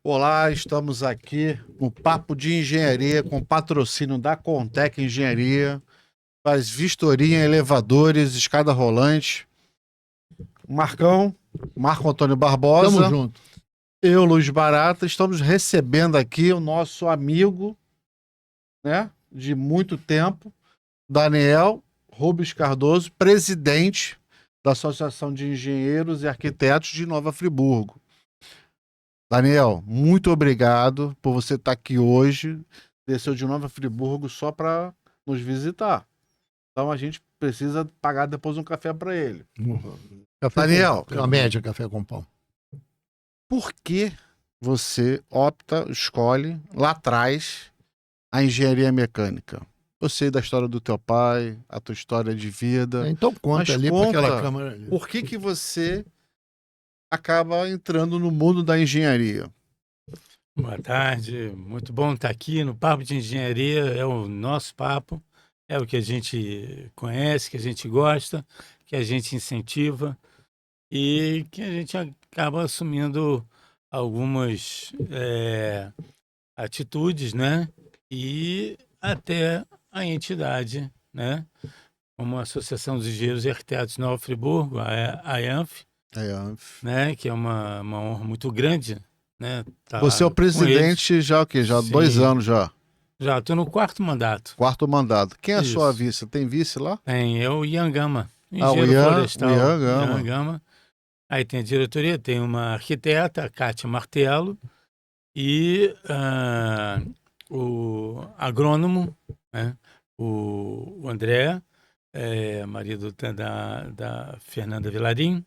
Olá, estamos aqui no Papo de Engenharia com patrocínio da Contec Engenharia, faz vistoria em elevadores, escada rolante. Marcão, Marco Antônio Tamo Barbosa, junto. eu, Luiz Barata, estamos recebendo aqui o nosso amigo, né, de muito tempo, Daniel Rubens Cardoso, presidente da Associação de Engenheiros e Arquitetos de Nova Friburgo. Daniel, muito obrigado por você estar aqui hoje. Desceu de Nova Friburgo só para nos visitar. Então a gente precisa pagar depois um café para ele. Café Daniel, com, uma média café com pão. por que você escolhe lá atrás a engenharia mecânica? Eu sei da história do teu pai, a tua história de vida, Então conta mas ali para aquela conta câmera ali. por que você acaba entrando no mundo da engenharia? Boa tarde, muito bom estar aqui no Papo de Engenharia, é o nosso papo, é o que a gente conhece, que a gente gosta, que a gente incentiva e que a gente acaba assumindo algumas atitudes, né? E até a entidade, né? Como a Associação dos Engenheiros e Arquitetos de Nova Friburgo, a AENF, né? Que é uma honra muito grande, né? Tá Você é o lá com eles. presidente já o quê? Já há 2 anos Sim, já. já estou no quarto mandato. Quarto mandato. Quem é a sua Isso. vice? Tem vice lá? Tem eu e Ian Gama, Ah, engenheiro O Ian florestal, Ian Gama. Gama. Aí tem a diretoria, tem uma arquiteta, a Kátia Martelo, e o agrônomo, né, o André, marido da Fernanda Vilarim,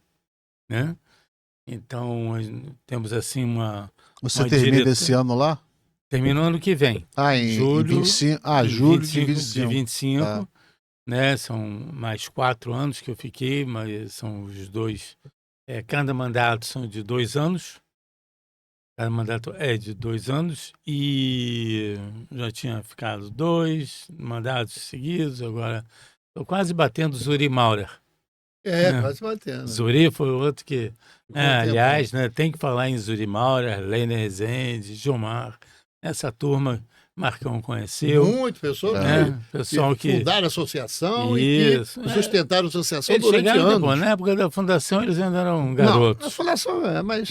né? Então, temos assim Você uma termina esse diretora. ano lá? Terminou ano que vem, Ah, em julho, 25. Ah, em julho de 25 de 25. Tá. 25, né? São mais 4 anos que eu fiquei, mas são os dois. Cada mandato são de 2 anos. Cada mandato é de 2 anos e já tinha ficado 2 mandatos seguidos. Agora estou quase batendo Zuri Maurer, né? Quase batendo. Zuri foi o outro que, Ficou um aliás, tempão. né? Tem que falar em Zuri Maurer, Leiner Rezende, Gilmar, essa turma Marcão conheceu, Muito pessoa né? que Pessoal que fundaram a associação e que isso. sustentaram a associação Eles durante chegaram depois, anos. na época da fundação eles ainda eram Não, a garotos. fundação mas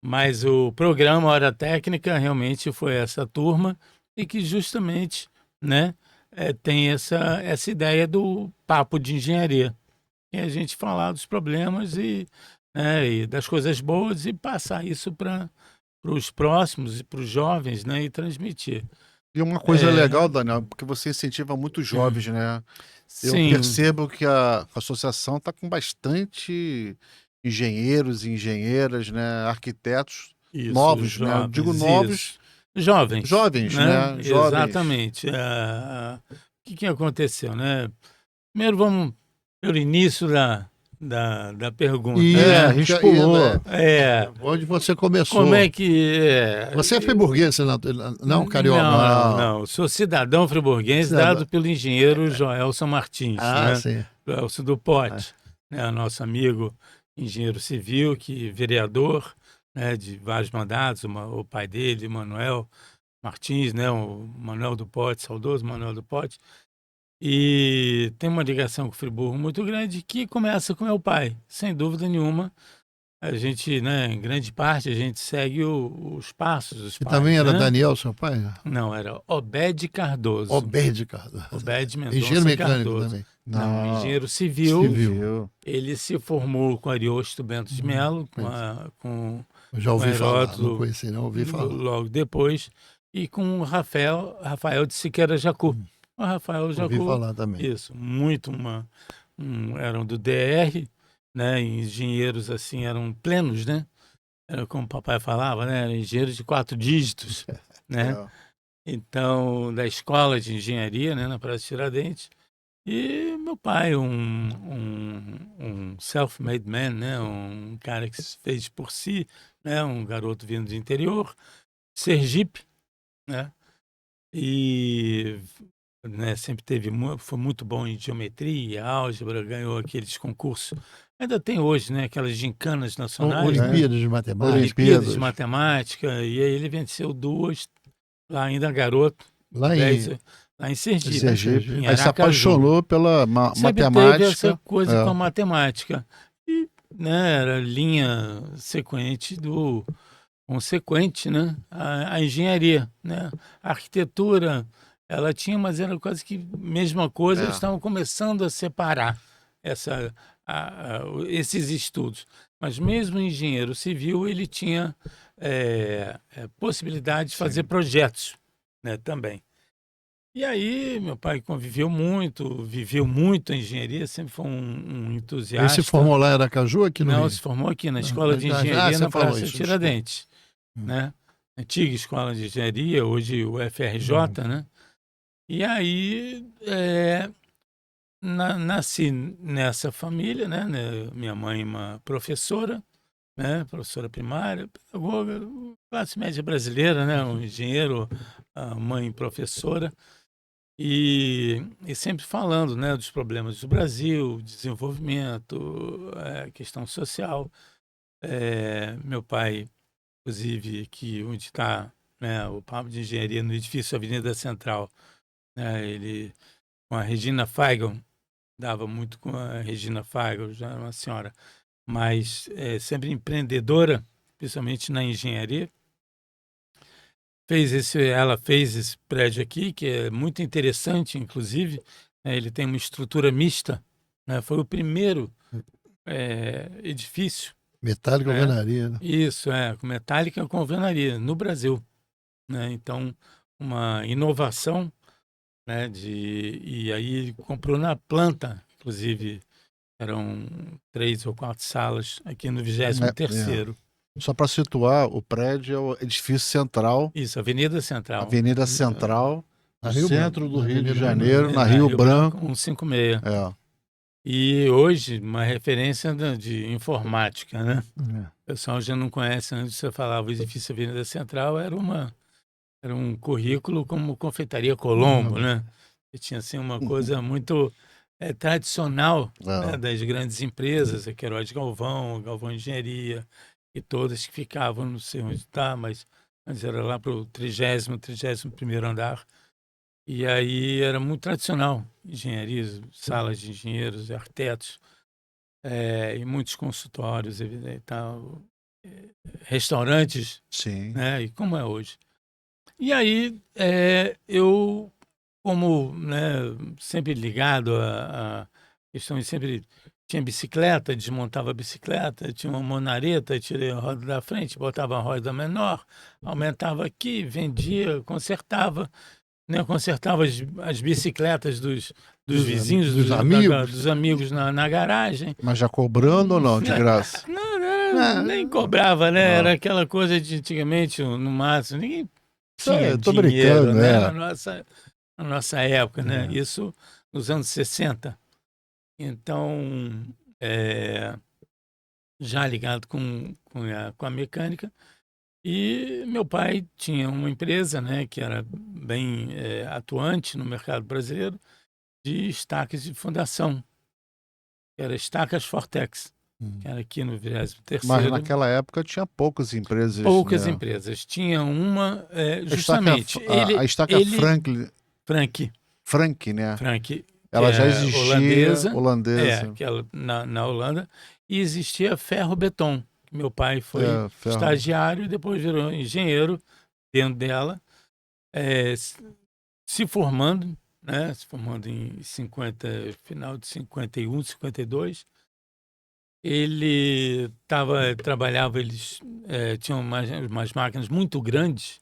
Mas o programa Hora Técnica realmente foi essa turma e que justamente, né, tem essa ideia do papo de engenharia. E a gente falar dos problemas e das coisas boas e passar isso para os próximos e para os jovens, né, e transmitir. E uma coisa É, legal, Daniel, porque você incentiva muito jovens, né? Eu sim, percebo que a associação está com bastante engenheiros e engenheiras, né? Arquitetos isso, novos, né? Eu digo jovens, novos, isso. Jovens, jovens, né? né? Jovens. Exatamente. O que aconteceu, né? Primeiro vamos pelo início da pergunta, É, a né? gente pulou. onde você Como começou. é que Você é friburguense, não carioca. Não, Não. não. Sou cidadão friburguense Cidadão. dado pelo engenheiro Joelson Martins, Ah, né? sim. Joelson do Pote, né? Nosso amigo engenheiro civil, que vereador, né? De vários mandatos, o pai dele, Manuel Martins, né? O Manuel do Pote, saudoso Manuel do Pote. E tem uma ligação com o Friburgo muito grande que começa com meu pai, sem dúvida nenhuma. A gente, né, em grande parte, a gente segue os passos dos E também pais, era né? Daniel, seu pai? Não, era Obed Cardoso. Obed, cara. Obed Engenheiro Mendonça mecânico Cardoso. também. Não, Não. engenheiro civil. Civil. Civil. Ele se formou com Ariosto Bento de Melo, Conheço. com Eu já com ouvi falar, não Heródoto conheci, não ouvi falar. logo depois, e com o Rafael de Siqueira Jacu. O Rafael Ouvi Jacu, falar também. isso, muito eram do DR, né? Engenheiros assim eram plenos, né? Era como o papai falava, né? Eram engenheiros de 4 dígitos, né? É. Então, da escola de engenharia, né? Na Praça Tiradentes. E meu pai, um self-made man, né? Um cara que se fez por si, né? Um garoto vindo do interior, Sergipe, né? E né, sempre teve, foi muito bom em geometria, álgebra, ganhou aqueles concursos. Ainda tem hoje, né, aquelas gincanas nacionais, né? Olimpíadas de Matemática. Olimpíadas de Matemática, e aí ele venceu 2, lá ainda garoto, Lá 10, em lá em Sergipe, Sergipe. em Aí se Aracaju. apaixonou pela Sempre matemática. teve essa coisa É. com a matemática. E, né, era linha consequente, né, a engenharia, né? A arquitetura, ela tinha, mas era quase que mesma coisa, eles estavam começando a separar esses estudos. Mas mesmo o engenheiro civil, ele tinha possibilidade de fazer projetos, né, também. E aí, meu pai viveu muito a engenharia, sempre foi um Ele entusiasta. se formou lá em Aracaju, aqui no Não, Rio? se formou aqui na Escola de Ah, Engenharia você na falou Praça isso, Tiradentes, né? Antiga Escola de Engenharia, hoje o FRJ, né? E aí, nasci nessa família, né? Minha mãe uma professora, né? Professora primária, pedagoga, classe média brasileira, né? Um engenheiro, a mãe professora. E sempre falando, né, dos problemas do Brasil, desenvolvimento, questão social. Meu pai, inclusive, aqui onde está, né, o Papo de Engenharia, no edifício Avenida Central, né, ele, com a Regina Feigl, dava muito com a Regina Feigl, já era uma senhora, mas sempre empreendedora, principalmente na engenharia. Ela fez esse prédio aqui, que é muito interessante, inclusive, né, ele tem uma estrutura mista, né, foi o primeiro edifício. Metálica alvenaria, né? Isso, com metálica com alvenaria, no Brasil, né? Então, uma inovação, né, e aí ele comprou na planta, inclusive, eram 3 ou 4 salas aqui no 23º. Só para situar, o prédio é o edifício central. Isso, Avenida Central. Avenida Central, no centro do Rio de Avenida Janeiro, na Rio Branco. 156. É. E hoje, uma referência de informática, né? O pessoal já não conhece, antes você falava, o edifício Avenida Central era um currículo como Confeitaria Colombo, né? E tinha, assim, uma coisa muito tradicional, né, das grandes empresas, a Queiroz Galvão, Galvão Engenharia, e todas que ficavam, não sei onde está, mas antes era lá para o 31º andar. E aí era muito tradicional, engenharias, salas de engenheiros e arquitetos, e muitos consultórios, e tal, restaurantes, Sim. né, e como é hoje. E aí eu, como, né, sempre ligado a questões, sempre tinha bicicleta, desmontava a bicicleta, tinha uma monareta, tirei a roda da frente, botava a roda menor, aumentava aqui, vendia, consertava, né, consertava as bicicletas dos vizinhos, dos amigos. dos amigos na garagem. Mas já cobrando ou não, de graça? Não, nem cobrava, né? Era aquela coisa de antigamente, no máximo, ninguém tinha Eu tô dinheiro, brincando, né? né? Na nossa época, né? Isso nos anos 60. Então, já ligado com a mecânica. E meu pai tinha uma empresa, né, que era bem atuante no mercado brasileiro, de estacas de fundação, que era Estacas Fortex, que era aqui no 23º. Mas naquela época tinha poucas empresas. Poucas né? empresas. Tinha uma, justamente, A estaca Frank, né? Frank, Ela já é existia, holandesa. que ela, na Holanda, e existia Ferro Beton. Meu pai foi Ferro. estagiário e depois virou engenheiro dentro dela, se formando, né? Se formando em final de 51, 52. Ele trabalhava, eles tinham umas máquinas muito grandes.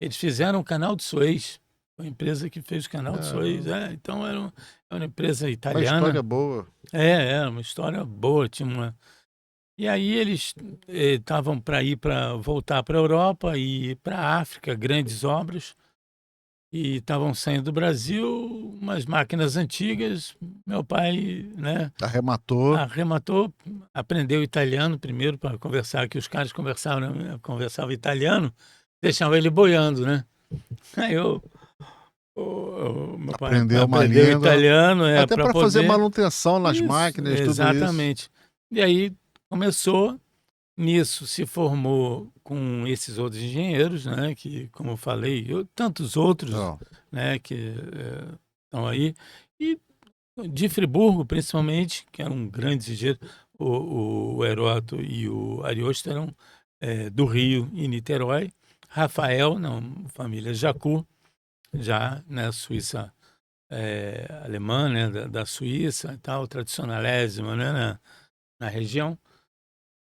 Eles fizeram o Canal de Suez, a empresa que fez o Canal de Suez. Então era uma empresa italiana. Uma história boa. Era uma história boa. E aí eles estavam para voltar para a Europa e para a África, grandes obras. E estavam saindo do Brasil, umas máquinas antigas. Meu pai, né, Arrematou, aprendeu italiano primeiro para conversar, que os caras conversavam italiano, deixavam ele boiando, né? Aí eu Meu pai Aprendeu uma aprendeu língua. italiano, Até para para fazer poder... manutenção nas Isso, máquinas, tudo isso. exatamente. E aí começou, nisso se formou com esses outros engenheiros, né, que, como eu falei, tantos outros, Ó, né, que estão aí, e de Friburgo, principalmente, que eram grandes engenheiros, o Heródoto e o Ariosto eram do Rio e Niterói, Rafael, não, família Jacu, já na Suíça alemã, né, da Suíça e tal, tradicionalésima, né, na região.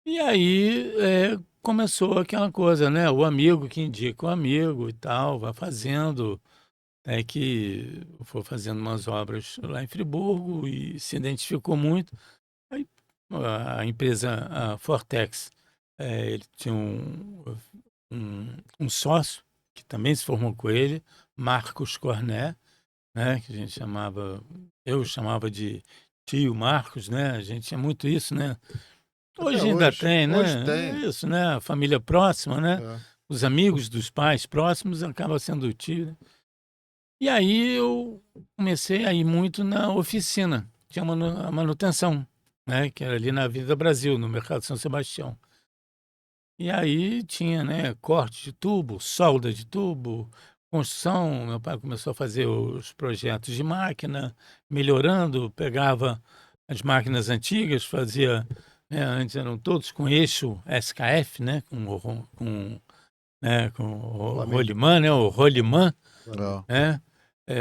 E aí começou aquela coisa, né, o amigo que indica o amigo e tal, vai fazendo, que foi fazendo umas obras lá em Friburgo e se identificou muito. Aí a empresa, a Fortex, ele tinha um sócio que também se formou com ele, Marcos Corné, né, que a gente chamava, eu chamava de tio Marcos, né, a gente tinha muito isso, né, até hoje ainda hoje. tem, Hoje né, tem. é isso, né, a família próxima, né, É. os amigos dos pais próximos acaba sendo o tio, né? E aí eu comecei a ir muito na oficina, tinha a manutenção, né, que era ali na Avenida Brasil, no Mercado São Sebastião. E aí tinha, né, corte de tubo, solda de tubo, construção. Meu pai começou a fazer os projetos de máquina, melhorando, pegava as máquinas antigas, fazia, né, antes eram todos com eixo SKF, né, com o Rolamento. rolimã, né, o rolimã, Ó, né,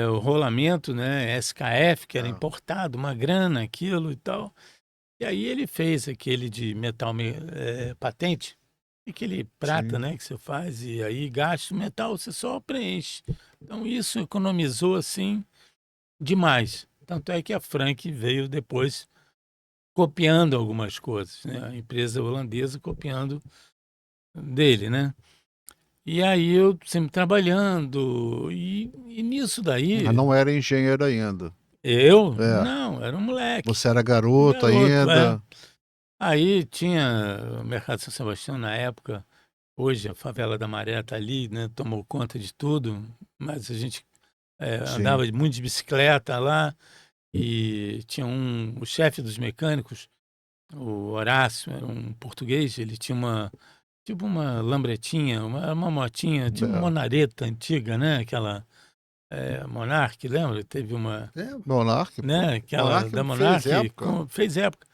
o rolamento, né, SKF, que era Ah. importado, uma grana, aquilo e tal. E aí ele fez aquele de metal patente, aquele prata, sim. né, que você faz, e aí gasta o metal, você só preenche. Então isso economizou, assim, demais. Tanto é que a Frank veio depois copiando algumas coisas, né, a empresa holandesa copiando dele, né. E aí eu sempre trabalhando, e nisso daí, Mas não era engenheiro ainda. eu, É. não, era um moleque, Você era garoto garoto, ainda. Aí tinha o Mercado São Sebastião na época. Hoje a favela da Maré está ali, né, tomou conta de tudo, mas a gente Sim. andava muito de bicicleta lá e tinha o chefe dos mecânicos, o Horácio, era um português, ele tinha tipo uma lambretinha, uma motinha, tipo uma É. monareta antiga, né, aquela Monarch, lembra? Teve uma, É, Monark, pô. né, aquela Monark da fez Monarch, época. fez época.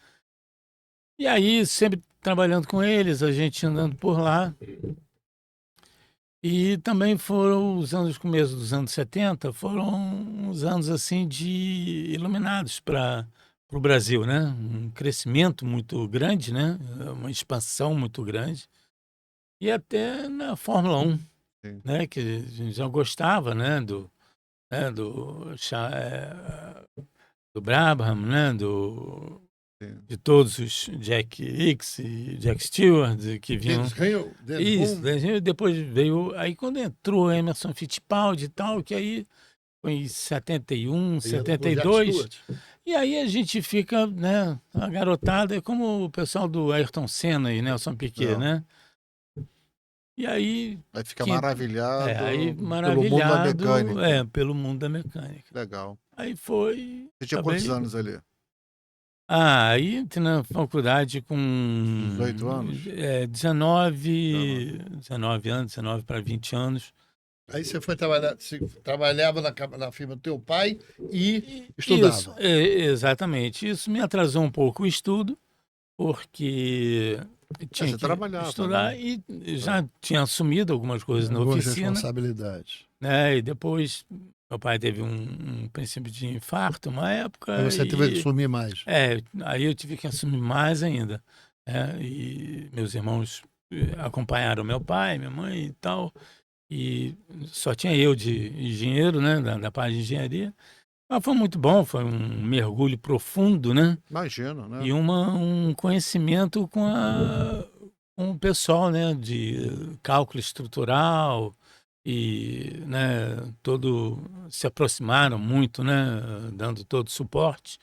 E aí, sempre trabalhando com eles, a gente andando por lá. E também foram os anos, começo dos anos 70, foram uns anos assim de iluminados para o Brasil, né? Um crescimento muito grande, né? Uma expansão muito grande. E até na Fórmula 1, Sim. né? Que a gente já gostava, né? Do Brabham, né? Sim. De todos os Jack Hicks e Jack Stewart que vinham. Dennis Isso, Hulme. depois veio. Aí quando entrou Emerson Fittipaldi e tal, que aí foi em 71, Aí entra com o Jack 72. Stewart. E aí a gente fica, né? A garotada é como o pessoal do Ayrton Senna e Nelson Piquet, É. né? E aí. Aí fica Aí maravilhado pelo mundo da maravilhado mecânica. pelo mundo da mecânica. Legal. Aí foi. Você tinha quantos Acabei. anos ali? Aí entrei na faculdade com 18 anos? 19 anos, 19 para 20 anos. Aí você foi trabalhar, você trabalhava na firma do teu pai e Isso, estudava. exatamente. Isso me atrasou um pouco o estudo, porque tinha Você que trabalhava, estudar né? e já tinha assumido algumas coisas na Algumas oficina, responsabilidades. né? E depois meu pai teve um princípio de infarto uma época Aí você teve que e assumir mais. aí eu tive que assumir mais ainda, né? E meus irmãos acompanharam meu pai, minha mãe e tal, e só tinha eu de engenheiro, né? Da parte de engenharia. Mas foi muito bom, foi um mergulho profundo, né? Imagino, né? E um conhecimento com o pessoal, né? De cálculo estrutural e, né? Se aproximaram muito, né? Dando todo o suporte.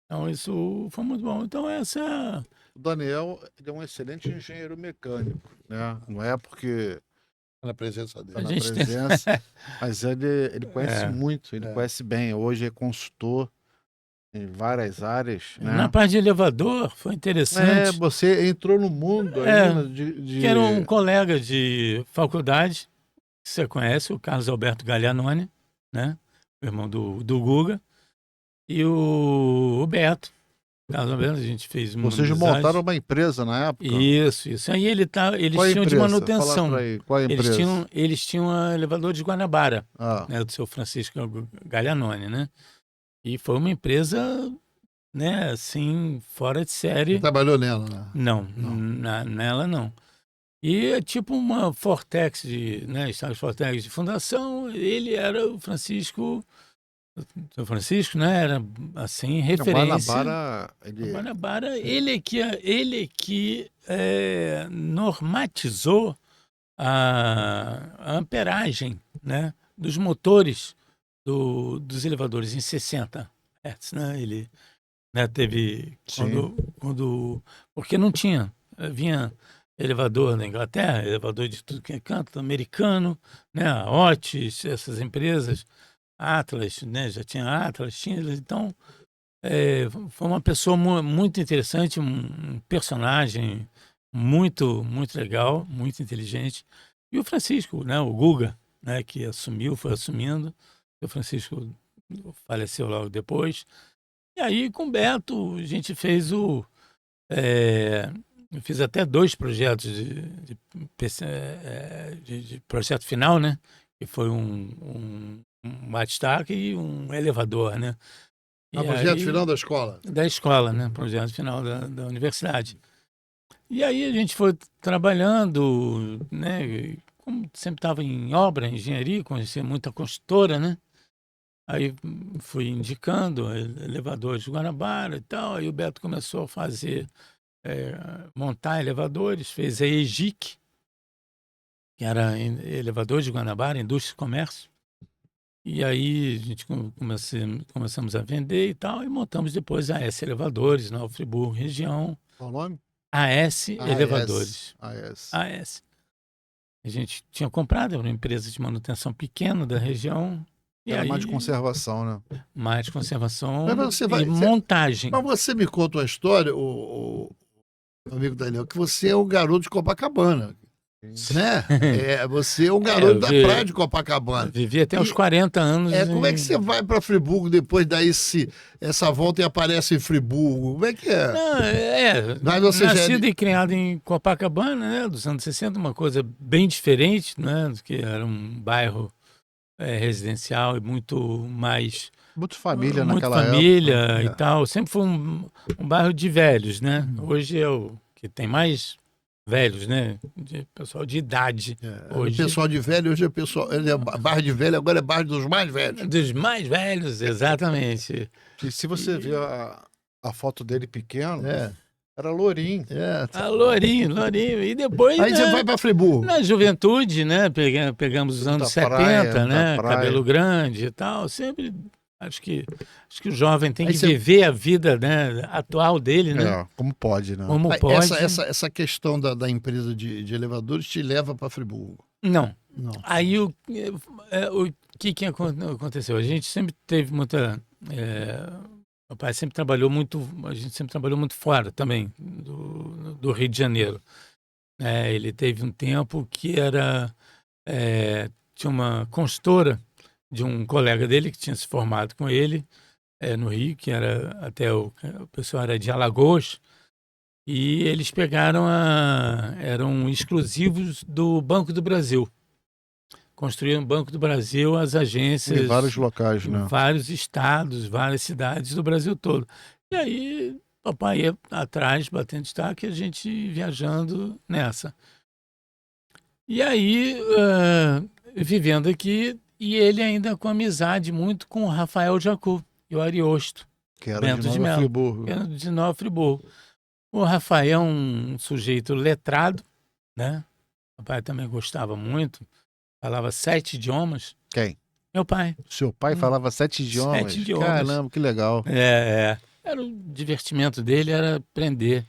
Então, isso foi muito bom. Então, essa é O Daniel ele é um excelente engenheiro mecânico, né? Não é porque Na presença Tá dele. na gente tem- presença. Mas ele conhece É. muito, ele conhece bem. Hoje é consultor em várias áreas, né? Na parte de elevador, foi É, interessante. você entrou no mundo É, aí né, de... Que era um colega de faculdade, que você conhece, o Carlos Alberto Gaglianone, né? O irmão do Guga. E o Beto. Carlos Alberto, a gente fez uma Vocês amizade. montaram uma empresa na época? Isso. Aí eles Qual é a tinham de empresa? manutenção. Fala pra aí, qual é a empresa? Eles tinham um elevador de Guanabara, Ah, né, do seu Francisco Gaglianone, né? E foi uma empresa, né, assim, fora de Você série. trabalhou nela, né? Não, Não. nela não. E é tipo uma Fortex né, Estágio Fortex de fundação, ele era o seu Francisco, né, era assim, o referência. Guanabara, O Guanabara, ele que normatizou a amperagem, né, dos motores dos elevadores em 60 Hz, né? Ele, né, teve Sim. porque não tinha, vinha elevador na Inglaterra, elevador de tudo que é canto, americano, né, a Otis, essas empresas, Atlas, né, já tinha Atlas, tinha, então foi uma pessoa muito interessante, um personagem muito legal, muito inteligente. E o Francisco, né, o Guga, né, que foi assumindo. O Francisco faleceu logo depois. E aí, com o Beto, a gente fez eu fiz até 2 projetos de projeto final, né? Que foi um bate-staca e um elevador, né? O E projeto aí- final da escola. da escola, né? Projeto final da universidade. E aí a gente foi trabalhando, né? E como sempre estava em obra, engenharia, conhecia muita construtora, né? Aí fui indicando elevadores de Guanabara e tal. Aí o Beto começou a montar elevadores, fez a EGIC, que era elevador de Guanabara, Indústria e Comércio. E aí a gente começamos a vender e tal, e montamos depois a AS Elevadores, Nova Friburgo, região. Qual o nome? AS Elevadores. AS. AS. A gente tinha comprado, era uma empresa de manutenção pequena da região. E Era aí, mais de conservação, né? mais conservação Mas você vai- e você- montagem. Mas você me conta uma história, o amigo Daniel, que você é o garoto de Copacabana, né? Você é o garoto da praia de Copacabana. Vivi até os E- 40 anos. Como é que você vai para Friburgo depois daí essa volta e aparece em Friburgo? Como é que é? Não, Mas você já é nascido de- e criado em Copacabana, né, dos anos 60, uma coisa bem diferente, né, do que era um bairro residencial e muito mais Muito família muito naquela família época. e tal. Sempre foi um bairro de velhos, né? Hoje é o que tem mais velhos, né? De pessoal de idade. O Hoje, pessoal de velho, hoje é pessoal. Ele é bairro de velho, agora é bairro dos mais velhos. dos mais velhos, exatamente. E se você ver a foto dele pequeno, É, era lourinho. Ah, Lourinho. E depois, Aí você né, vai para Friburgo. na juventude, né? Pegamos os anos Da praia, 70, né? da praia. Cabelo grande e tal. Sempre acho que o jovem tem Aí que você- viver a vida, né, atual dele, né? É, como pode, né? Como Aí pode. essa questão da empresa de elevadores te leva para Friburgo. Não. Não. Aí o que aconteceu? A gente sempre teve muita. Meu pai sempre trabalhou muito. A gente sempre trabalhou muito fora também do Rio de Janeiro. Ele teve um tempo que tinha uma consultora de um colega dele que tinha se formado com ele no Rio, que era até o pessoal era de Alagoas. E eles eram exclusivos do Banco do Brasil. Construíram o Banco do Brasil, as agências Em vários locais, em né? vários estados, várias cidades do Brasil todo. E aí, papai ia atrás, batendo destaque, e a gente viajando nessa. E aí, vivendo aqui, e ele ainda com amizade muito com o Rafael Jacu e o Ariosto, Que era Bento de de Nova Melo. Friburgo. que era de Nova Friburgo. O Rafael é um sujeito letrado, né? O pai também gostava muito, falava 7 idiomas. Quem? Meu pai. Seu pai falava 7 idiomas? 7 idiomas. Caramba, que legal. Era o divertimento dele, era aprender,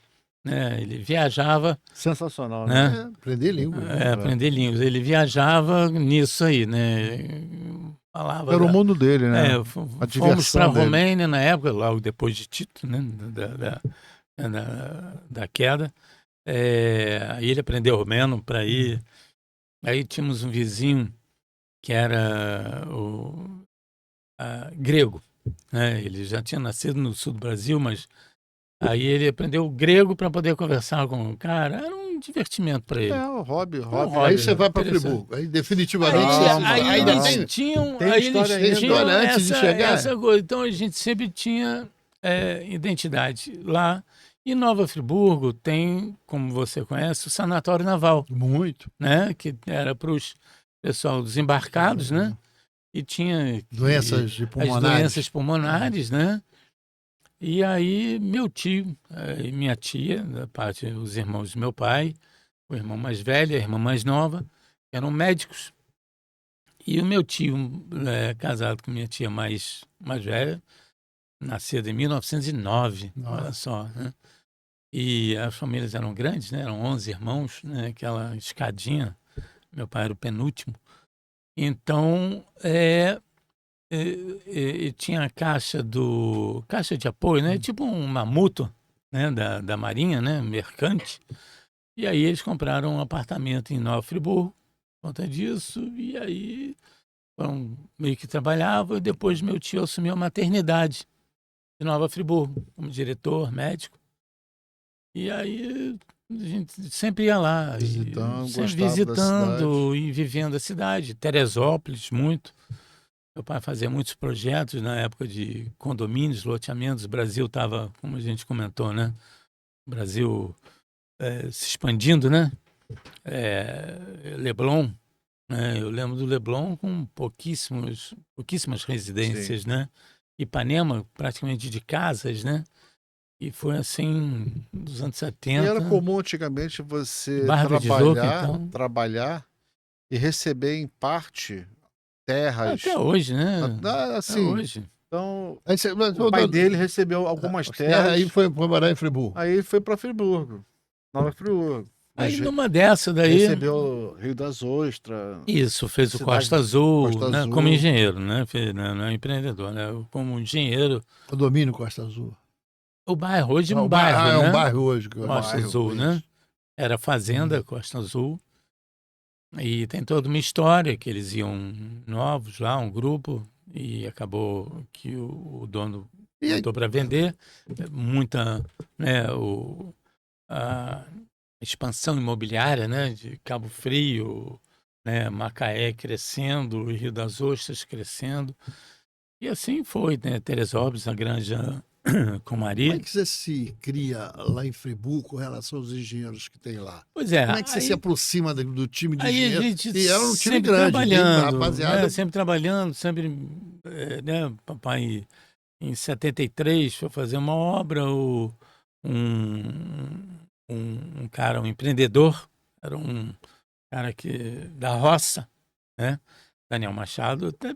né? Ele viajava, Sensacional, né? né? Aprender língua. Aprender línguas. Ele viajava nisso aí, né? Falava Era o mundo dele, né? A fomos diversão para a dele. Romênia na época, logo depois de Tito, né? Da queda. Aí ele aprendeu romeno para ir. Aí tínhamos um vizinho que era grego, né? Ele já tinha nascido no sul do Brasil, mas aí ele aprendeu grego para poder conversar com o cara. Era um divertimento para ele. É, o hobby. hobby. Aí você vai para Interessante. Friburgo. Aí definitivamente Aí ainda eles tem. tinham, Tem aí história eles ainda. tinham História antes de chegar. essa coisa. Então a gente sempre tinha identidade lá. E Nova Friburgo tem, como você conhece, o Sanatório Naval, Muito. né? Que era para os pessoal dos embarcados, né? E tinha Doenças as pulmonares. doenças pulmonares, né? E aí meu tio e minha tia, da parte dos irmãos do meu pai, o irmão mais velho, a irmã mais nova, eram médicos. E o meu tio, casado com minha tia mais velha, nascida em 1909, Nossa. olha só, né? E as famílias eram grandes, né? Eram 11 irmãos, né? Aquela escadinha. Meu pai era o penúltimo. Então, tinha a caixa de apoio, né? Tipo uma mútua, né? Da Marinha, né? Mercante. E aí eles compraram um apartamento em Nova Friburgo, por conta disso. E aí foram meio que trabalhavam. E depois meu tio assumiu a maternidade de Nova Friburgo, como diretor médico. E aí a gente sempre ia lá, Visitando, sempre gostava da visitando e vivendo a cidade. Teresópolis, muito. Meu pai fazia muitos projetos na época de condomínios, loteamentos. O Brasil estava, como a gente comentou, né? O Brasil se expandindo, né? Leblon, né? Eu lembro do Leblon com pouquíssimas residências, né? Ipanema, praticamente de casas, né? E foi assim, dos anos 70. E era comum antigamente você Bairro do Tijuca, então. trabalhar e receber em parte terras. Até hoje, né? Assim, Até hoje. então, Aí você, o pai dele recebeu algumas terras. Aí foi morar em Friburgo. Aí foi para Friburgo, Nova Friburgo. Aí numa dessa daí... Recebeu Rio das Ostras. Isso, fez o Cidade- Costa Azul, Costa né? Azul. Como engenheiro, né? Não é empreendedor, né? Como engenheiro. Condomínio Costa Azul. O bairro, hoje é um Ah, bairro, né? é um bairro hoje. Costa bairro, Azul, isso. né? Era Fazenda Costa Azul. E tem toda uma história que eles iam novos lá, um grupo, e acabou que o dono E aí? botou para vender. Muita, né, a expansão imobiliária, né, de Cabo Frio, né, Macaé crescendo, Rio das Ostras crescendo. E assim foi, né? Teresópolis, a Granja Como Comaria. é que você se cria lá em Friburgo com relação aos engenheiros que tem lá? Pois é. Como é que você se aproxima do time de Aí a engenheiros? gente E era um time sempre grande, tem trabalhando, rapaziada. né? Sempre trabalhando, sempre, né? Papai, em 73, foi fazer uma obra, um cara, um empreendedor, era um cara da roça, né? Daniel Machado, até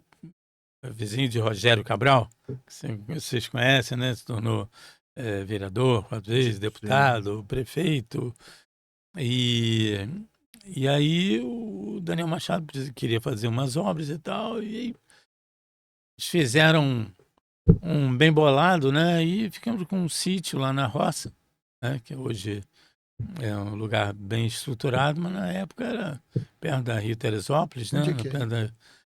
vizinho de Rogério Cabral, que vocês conhecem, né? Se tornou vereador 4 vezes, deputado, prefeito. E aí o Daniel Machado queria fazer umas obras e tal, e aí eles fizeram um bem bolado, né? E ficamos com um sítio lá na roça, né? Que hoje é um lugar bem estruturado, mas na época era perto da Rio Teresópolis, né? Onde é que é?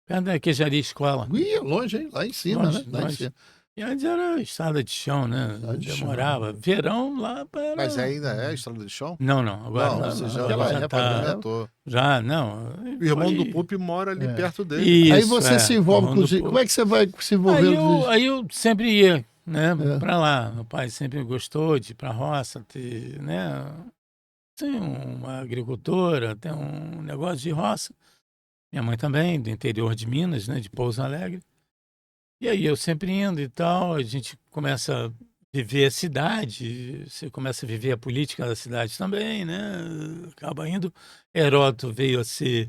Perto da Queijaria Escola. Ia longe, hein? Lá em cima, Longe, né? Lá em longe. cima. E antes era estrada de chão, né? Estrada de chão. Demorava. Verão lá para... Mas ainda é estrada de chão? Não, agora Não, não. você Agora já época, tá... né? aumentou. Já, não. O irmão foi- do Pupi mora ali É. perto dele. Isso, Aí você se envolve irmão com do os... povo. Como é que você vai se envolver? Aí eu sempre ia, né, É. para lá. Meu pai sempre gostou de ir para a roça, ter, né, tem uma agricultora, tem um negócio de roça. Minha mãe também, do interior de Minas, né, de Pouso Alegre. E aí eu sempre indo e tal, a gente começa a viver a cidade, você começa a viver a política da cidade também, né? Acaba indo. Heródoto veio a ser,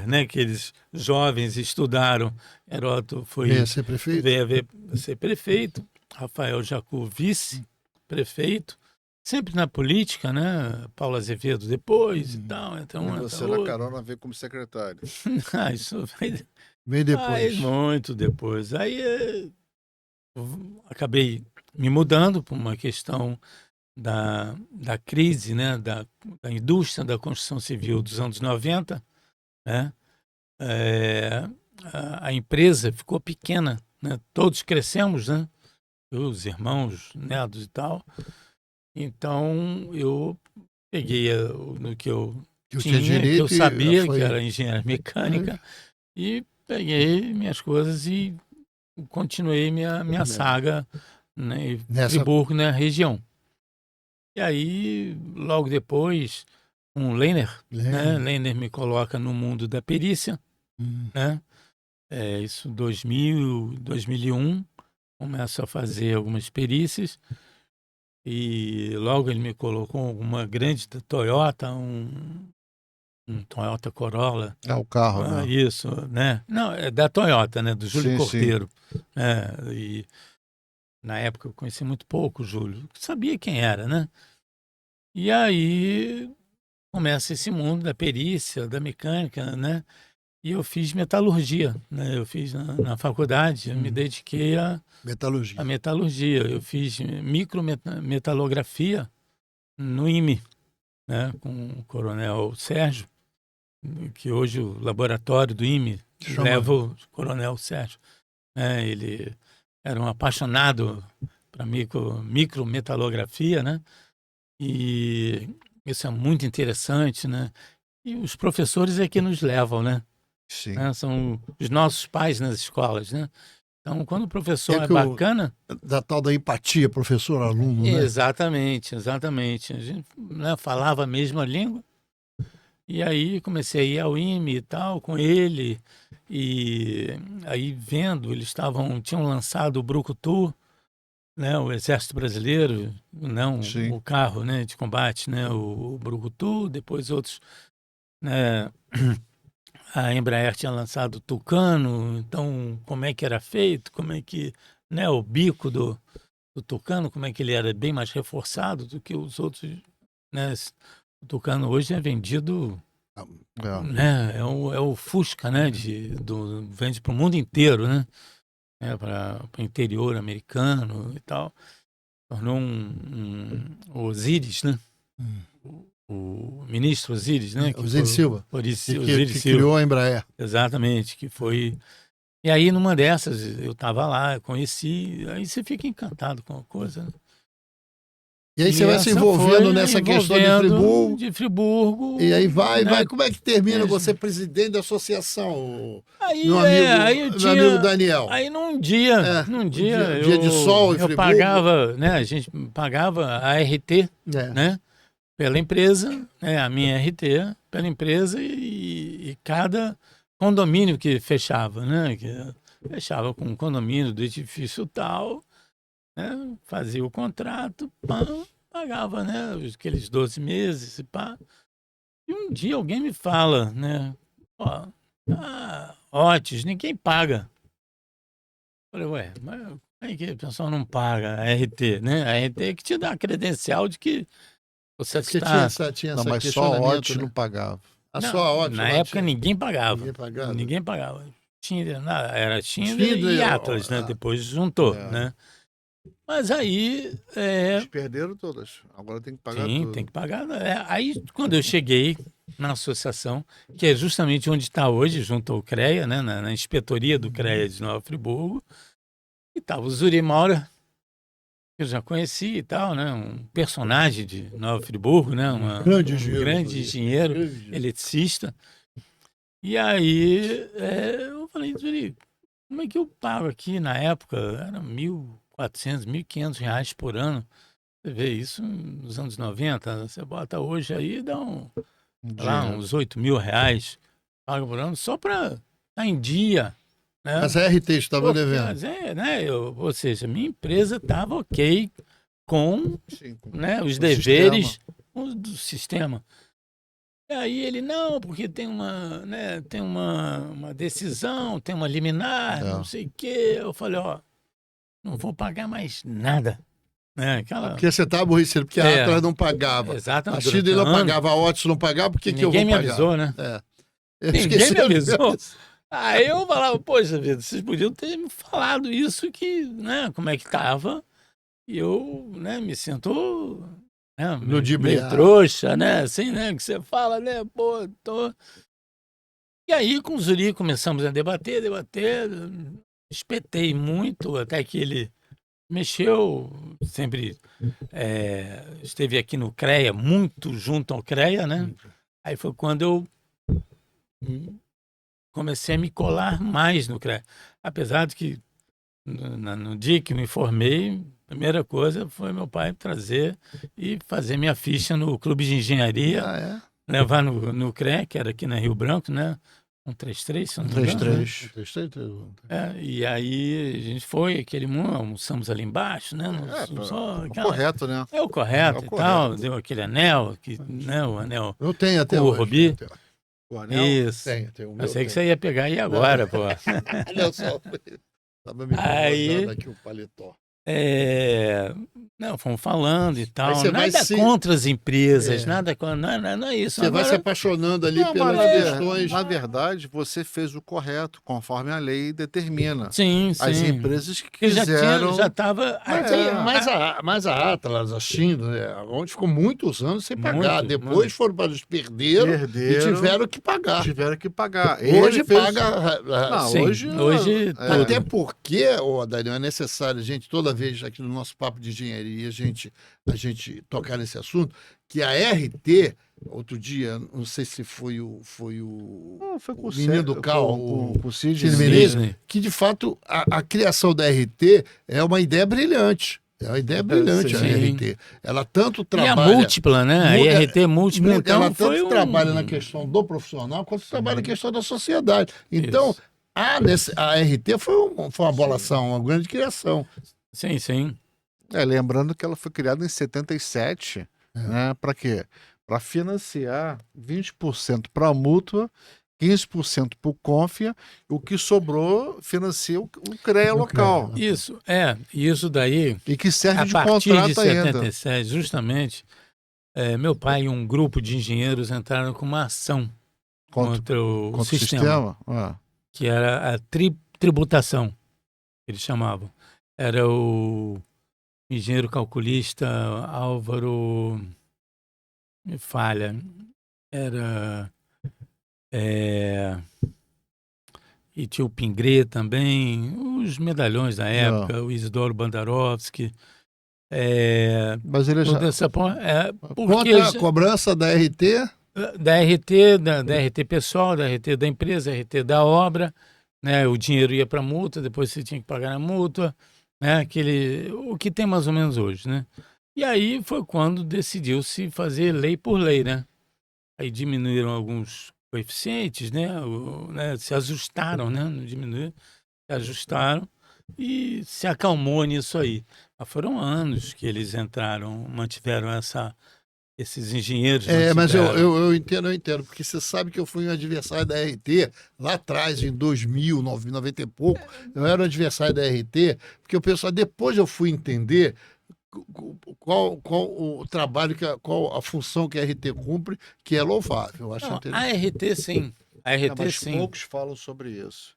né, aqueles jovens estudaram. Heródoto Venha ser prefeito? veio a ser prefeito, Rafael Jacu vice-prefeito, sempre na política, né? Paulo Azevedo depois e tal, então E você na carona veio como secretário. isso foi Vem depois. muito depois. Aí acabei me mudando por uma questão da crise, né? Da indústria da construção civil dos anos 90, né? A empresa ficou pequena, né? Todos crescemos, né? Os irmãos, netos e tal. Então, eu peguei no que eu Que eu tinha, tinha que eu direito e sabia, foi- que era engenharia mecânica, e peguei minhas coisas e continuei minha saga, né, em Nessa- Friburgo, na região. E aí, logo depois, um Lehner, né? Lehner me coloca no mundo da perícia, né? Isso 2001, começo a fazer algumas perícias e logo ele me colocou uma grande Toyota, um Toyota Corolla. É o carro, né? Isso, né? Não, é da Toyota, né? Do Júlio Sim, Cordeiro. E na época eu conheci muito pouco o Júlio, sabia quem era, né? E aí começa esse mundo da perícia, da mecânica, né? E eu fiz metalurgia, né? Eu fiz na faculdade, eu me dediquei à Metalurgia. metalurgia. Eu fiz micrometalografia no IME, né? Com o Coronel Sérgio, que hoje o laboratório do IME leva o Coronel Sérgio. Ele era um apaixonado para micrometalografia, né? E isso é muito interessante, né? E os professores é que nos levam, né? Sim. São os nossos pais nas escolas, né? Então, quando o professor é que bacana... Da tal da empatia, professor-aluno, né? Exatamente, exatamente. A gente, né, falava a mesma língua. E aí comecei a ir ao IME e tal com ele. E aí vendo, tinham lançado o Brucutu, né, o Exército Brasileiro, não Sim. o carro, né, de combate, né, o Brucutu, depois outros, né, a Embraer tinha lançado o Tucano, então como é que era feito, como é que, né, o bico do Tucano, como é que ele era bem mais reforçado do que os outros, né? O Tucano hoje é vendido, né? É o Fusca, né? Vende para o mundo inteiro, né? Para o interior americano e tal. Tornou o Osiris, né? O ministro Osiris, né? Osiris Silva. Que criou a Embraer. Exatamente, que foi... E aí, numa dessas, eu estava lá, eu conheci, aí você fica encantado com a coisa, né? E aí você vai se envolvendo nessa questão de Friburgo. E aí vai. Né? Como é que termina você presidente da associação, aí, meu amigo Daniel? Aí num dia dia de sol em Friburgo, eu pagava, né? A gente pagava a RT, né? Pela empresa, né? A minha RT pela empresa e cada condomínio que fechava, né? Que fechava com um condomínio do edifício tal, né? Fazia o contrato, pagava, né? Aqueles 12 meses, pá. E um dia alguém me fala, né? Otis, ninguém paga. Eu falei, ué, mas como é que o pessoal não paga a RT, né? A RT é que te dá a credencial de que você está... Tinha não, mas só Otis não pagava. Só Otis. Na época ninguém pagava. Ninguém pagava. Era Schindler e Atlas, né? Depois juntou, né? Mas aí... Eles perderam todas. Agora tem que pagar tudo. Sim, tem que pagar. Aí, quando eu cheguei na associação, que é justamente onde está hoje, junto ao CREA, né? Na inspetoria do CREA de Nova Friburgo, e estava o Zuri Maura, que eu já conheci e tal, né? Um personagem de Nova Friburgo, né? Um grande engenheiro, eletricista. E aí eu falei, Zuri, como é que eu pago aqui na época? Era R$1.400, R$1.500 por ano. Você vê isso nos anos 90, você bota hoje aí, dá uns R$8.000, paga por ano, só para estar em dia. Né? Mas a RT estava devendo. Né, ou seja, minha empresa estava ok com né, os deveres do sistema. E aí ele, não, porque tem uma decisão, tem uma liminar, não sei o quê. Eu falei, não vou pagar mais nada. né? Aquela... Porque você tá aborrecido, porque a Atlas não pagava. Exatamente. A Chile não pagava, a Otis não pagava, por que eu vou pagar? Ninguém me avisou, né? Eu Ninguém esqueci me avisou. Aí eu falava, poxa vida, vocês podiam ter me falado isso, que, né, como é que tava. E eu, né, me sinto, né, meio trouxa, né, assim, né, que você fala, né, pô, tô... E aí com o Zuri começamos a debater, espetei muito, até que ele mexeu, sempre esteve aqui no CREA, muito junto ao CREA, né? Aí foi quando eu comecei a me colar mais no CREA. Apesar de que no dia que me formei, a primeira coisa foi meu pai trazer e fazer minha ficha no Clube de Engenharia, levar no CREA, que era aqui na Rio Branco, né? 133, se não me engano. 133. E aí a gente foi, almoçamos ali embaixo, né? Correto, né? É o correto e tal, deu aquele anel, né? O anel. Eu tenho até o hoje. Rubi. O anel? Isso. Tem o meu. Eu sei que você ia pegar aí agora, pô. Olha só. Tava me incomodando aqui o paletó. Não, fomos falando e tal. Você Nada contra as empresas, nada contra. Não é isso. Você vai se apaixonando ali pelas questões. Na verdade, você fez o correto, conforme a lei determina. Sim. As empresas que quiseram... Já estava... Mas a Atlas, a China, onde ficou muitos anos sem pagar. Depois foram para os perderam e tiveram que pagar. Hoje paga... Não, hoje até porque, Daniel, é necessário, gente, toda vez aqui no nosso papo de engenharia, a gente tocar nesse assunto, que a RT, outro dia, não sei se foi o menino do Cal, o Cid Menezes, que de fato a criação da RT é uma ideia brilhante. É uma ideia brilhante a RT. Ela tanto trabalha... E a múltipla, né? A RT múltipla, então, ela tanto trabalha na questão do profissional, quanto trabalha na questão da sociedade. Então, a RT foi uma bolação, uma grande criação. Sim. Lembrando que ela foi criada em 77, né? Para quê? Para financiar 20% para a mútua, 15% para o Confia, o que sobrou financia o CREA local. Isso daí... E que serve de contrato ainda. A partir de 77, justamente, meu pai e um grupo de engenheiros entraram com uma ação contra o sistema. Que era a tributação, eles chamavam. Era o engenheiro calculista Álvaro... Me falha. Era... E tinha o Pingré também, os medalhões da época, o Isidoro Bandarovski. Mas ele já... Contra a cobrança da RT? Da RT pessoal, da RT da empresa, da RT da obra, né? O dinheiro ia para a multa, depois você tinha que pagar a multa, né? O que tem mais ou menos hoje, né? E aí foi quando decidiu-se fazer lei por lei, né? Aí diminuíram alguns coeficientes, né? Se ajustaram, né? Não diminuíram, se ajustaram e se acalmou nisso aí. Mas foram anos que eles mantiveram esses engenheiros. Mas eu entendo, porque você sabe que eu fui um adversário da RT lá atrás, em 2000, 90 e pouco. Eu era um adversário da RT, porque o pessoal, depois eu fui entender qual o trabalho, qual a função que a RT cumpre, que é louvável. Eu acho a RT, sim. Mas sim. poucos falam sobre isso.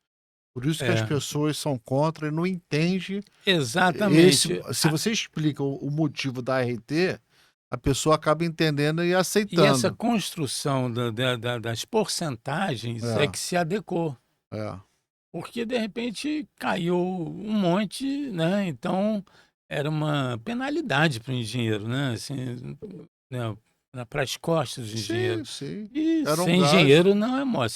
Por isso que as pessoas são contra e não entendem. Exatamente. Se você explica o motivo da RT, a pessoa acaba entendendo e aceitando. E essa construção das porcentagens é que se adequou. Porque, de repente, caiu um monte, né? Então, era uma penalidade para o engenheiro, né? Assim, né? Para as costas do engenheiro. Sim. E sem engenheiro não é mole.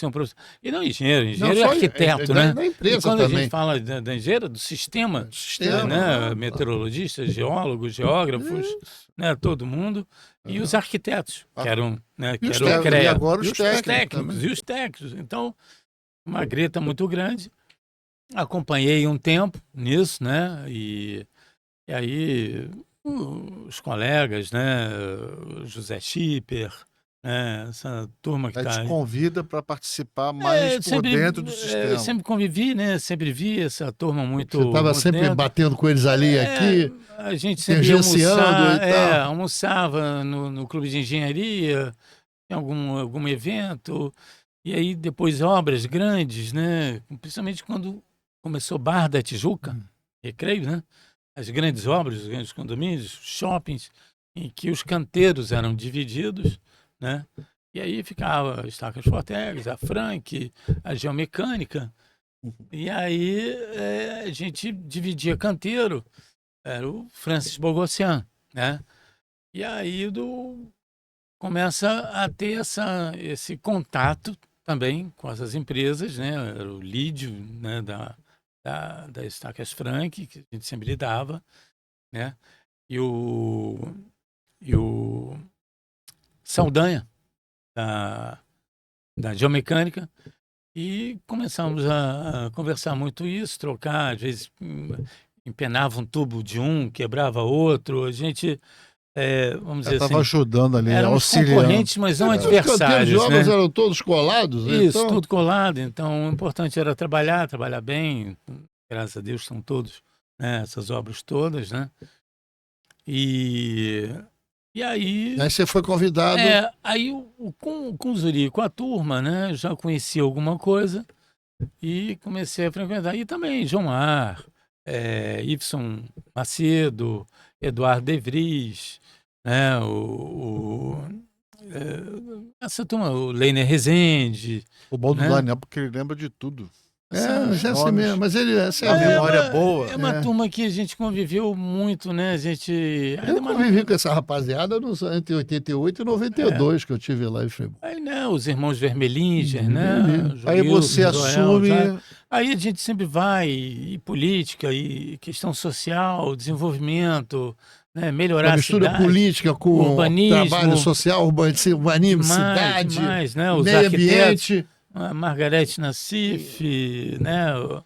E não engenheiro é arquiteto, né? Na empresa e quando também. A gente fala da engenheiro, do sistema, né? Meteorologistas, geólogos, geógrafos, né? Todo mundo. E os arquitetos, que eram, né? Que eram o CREA. E agora os técnicos. E os técnicos. Então, uma greta muito grande. Acompanhei um tempo nisso, né? E aí os colegas, né? José Schipper, né? Essa turma que Aí está te convida para participar mais por dentro do eu sistema. sempre convivi, né? Sempre vi essa turma muito Você estava muito sempre dentro. batendo com eles ali e aqui, A gente sempre ia tangenciando e tal. almoçava no clube de engenharia, em algum evento, e aí depois obras grandes, né? Principalmente quando começou Barra da Tijuca, Recreio, né? As grandes obras, os grandes condomínios, shoppings, em que os canteiros eram divididos, né? E aí ficava a Estacas Fortex, a Frank, a Geomecânica, e aí a gente dividia canteiro, era o Francis Bogossian, né? E aí começa a ter esse contato também com essas empresas, né? Era o Lídio, né? Da Estacas Frank, que a gente sempre lidava, né? E o Saldanha, da Geomecânica, e começamos a conversar muito isso, trocar, às vezes empenava um tubo de um, quebrava outro, a gente, vamos Já dizer estava assim, ajudando ali, éramos auxiliando. concorrentes, mas não Os canteiros de adversários, obras né? eram todos colados, Isso, então. tudo colado, então o importante era trabalhar bem, graças a Deus são todos, né, essas obras todas, né? E aí, Aí você foi convidado. aí com o Zuri, com a turma, né, eu já conhecia alguma coisa e comecei a frequentar. E também João Mar, Ibson Macedo, Eduardo De Vries, né, essa turma, o Leiner Rezende, O bom do né? Daniel, porque ele lembra de tudo. Mas é assim nomes. mesmo. Mas ele, essa é A a memória é boa. É uma turma que a gente conviveu muito, né? A gente. Eu convivi com essa rapaziada entre 88 e 92, que eu tive lá em Friburgo. Aí, né, os irmãos Vermelinger, né? Aí você Joilson, assume. sabe? Aí a gente sempre vai, e política, e questão social, desenvolvimento, né? Melhorar A a mistura cidade, política com urbanismo, trabalho social, urbanismo, cidade, demais, né? Os meio arquitetos, ambiente. a Margarete Nassif, né? O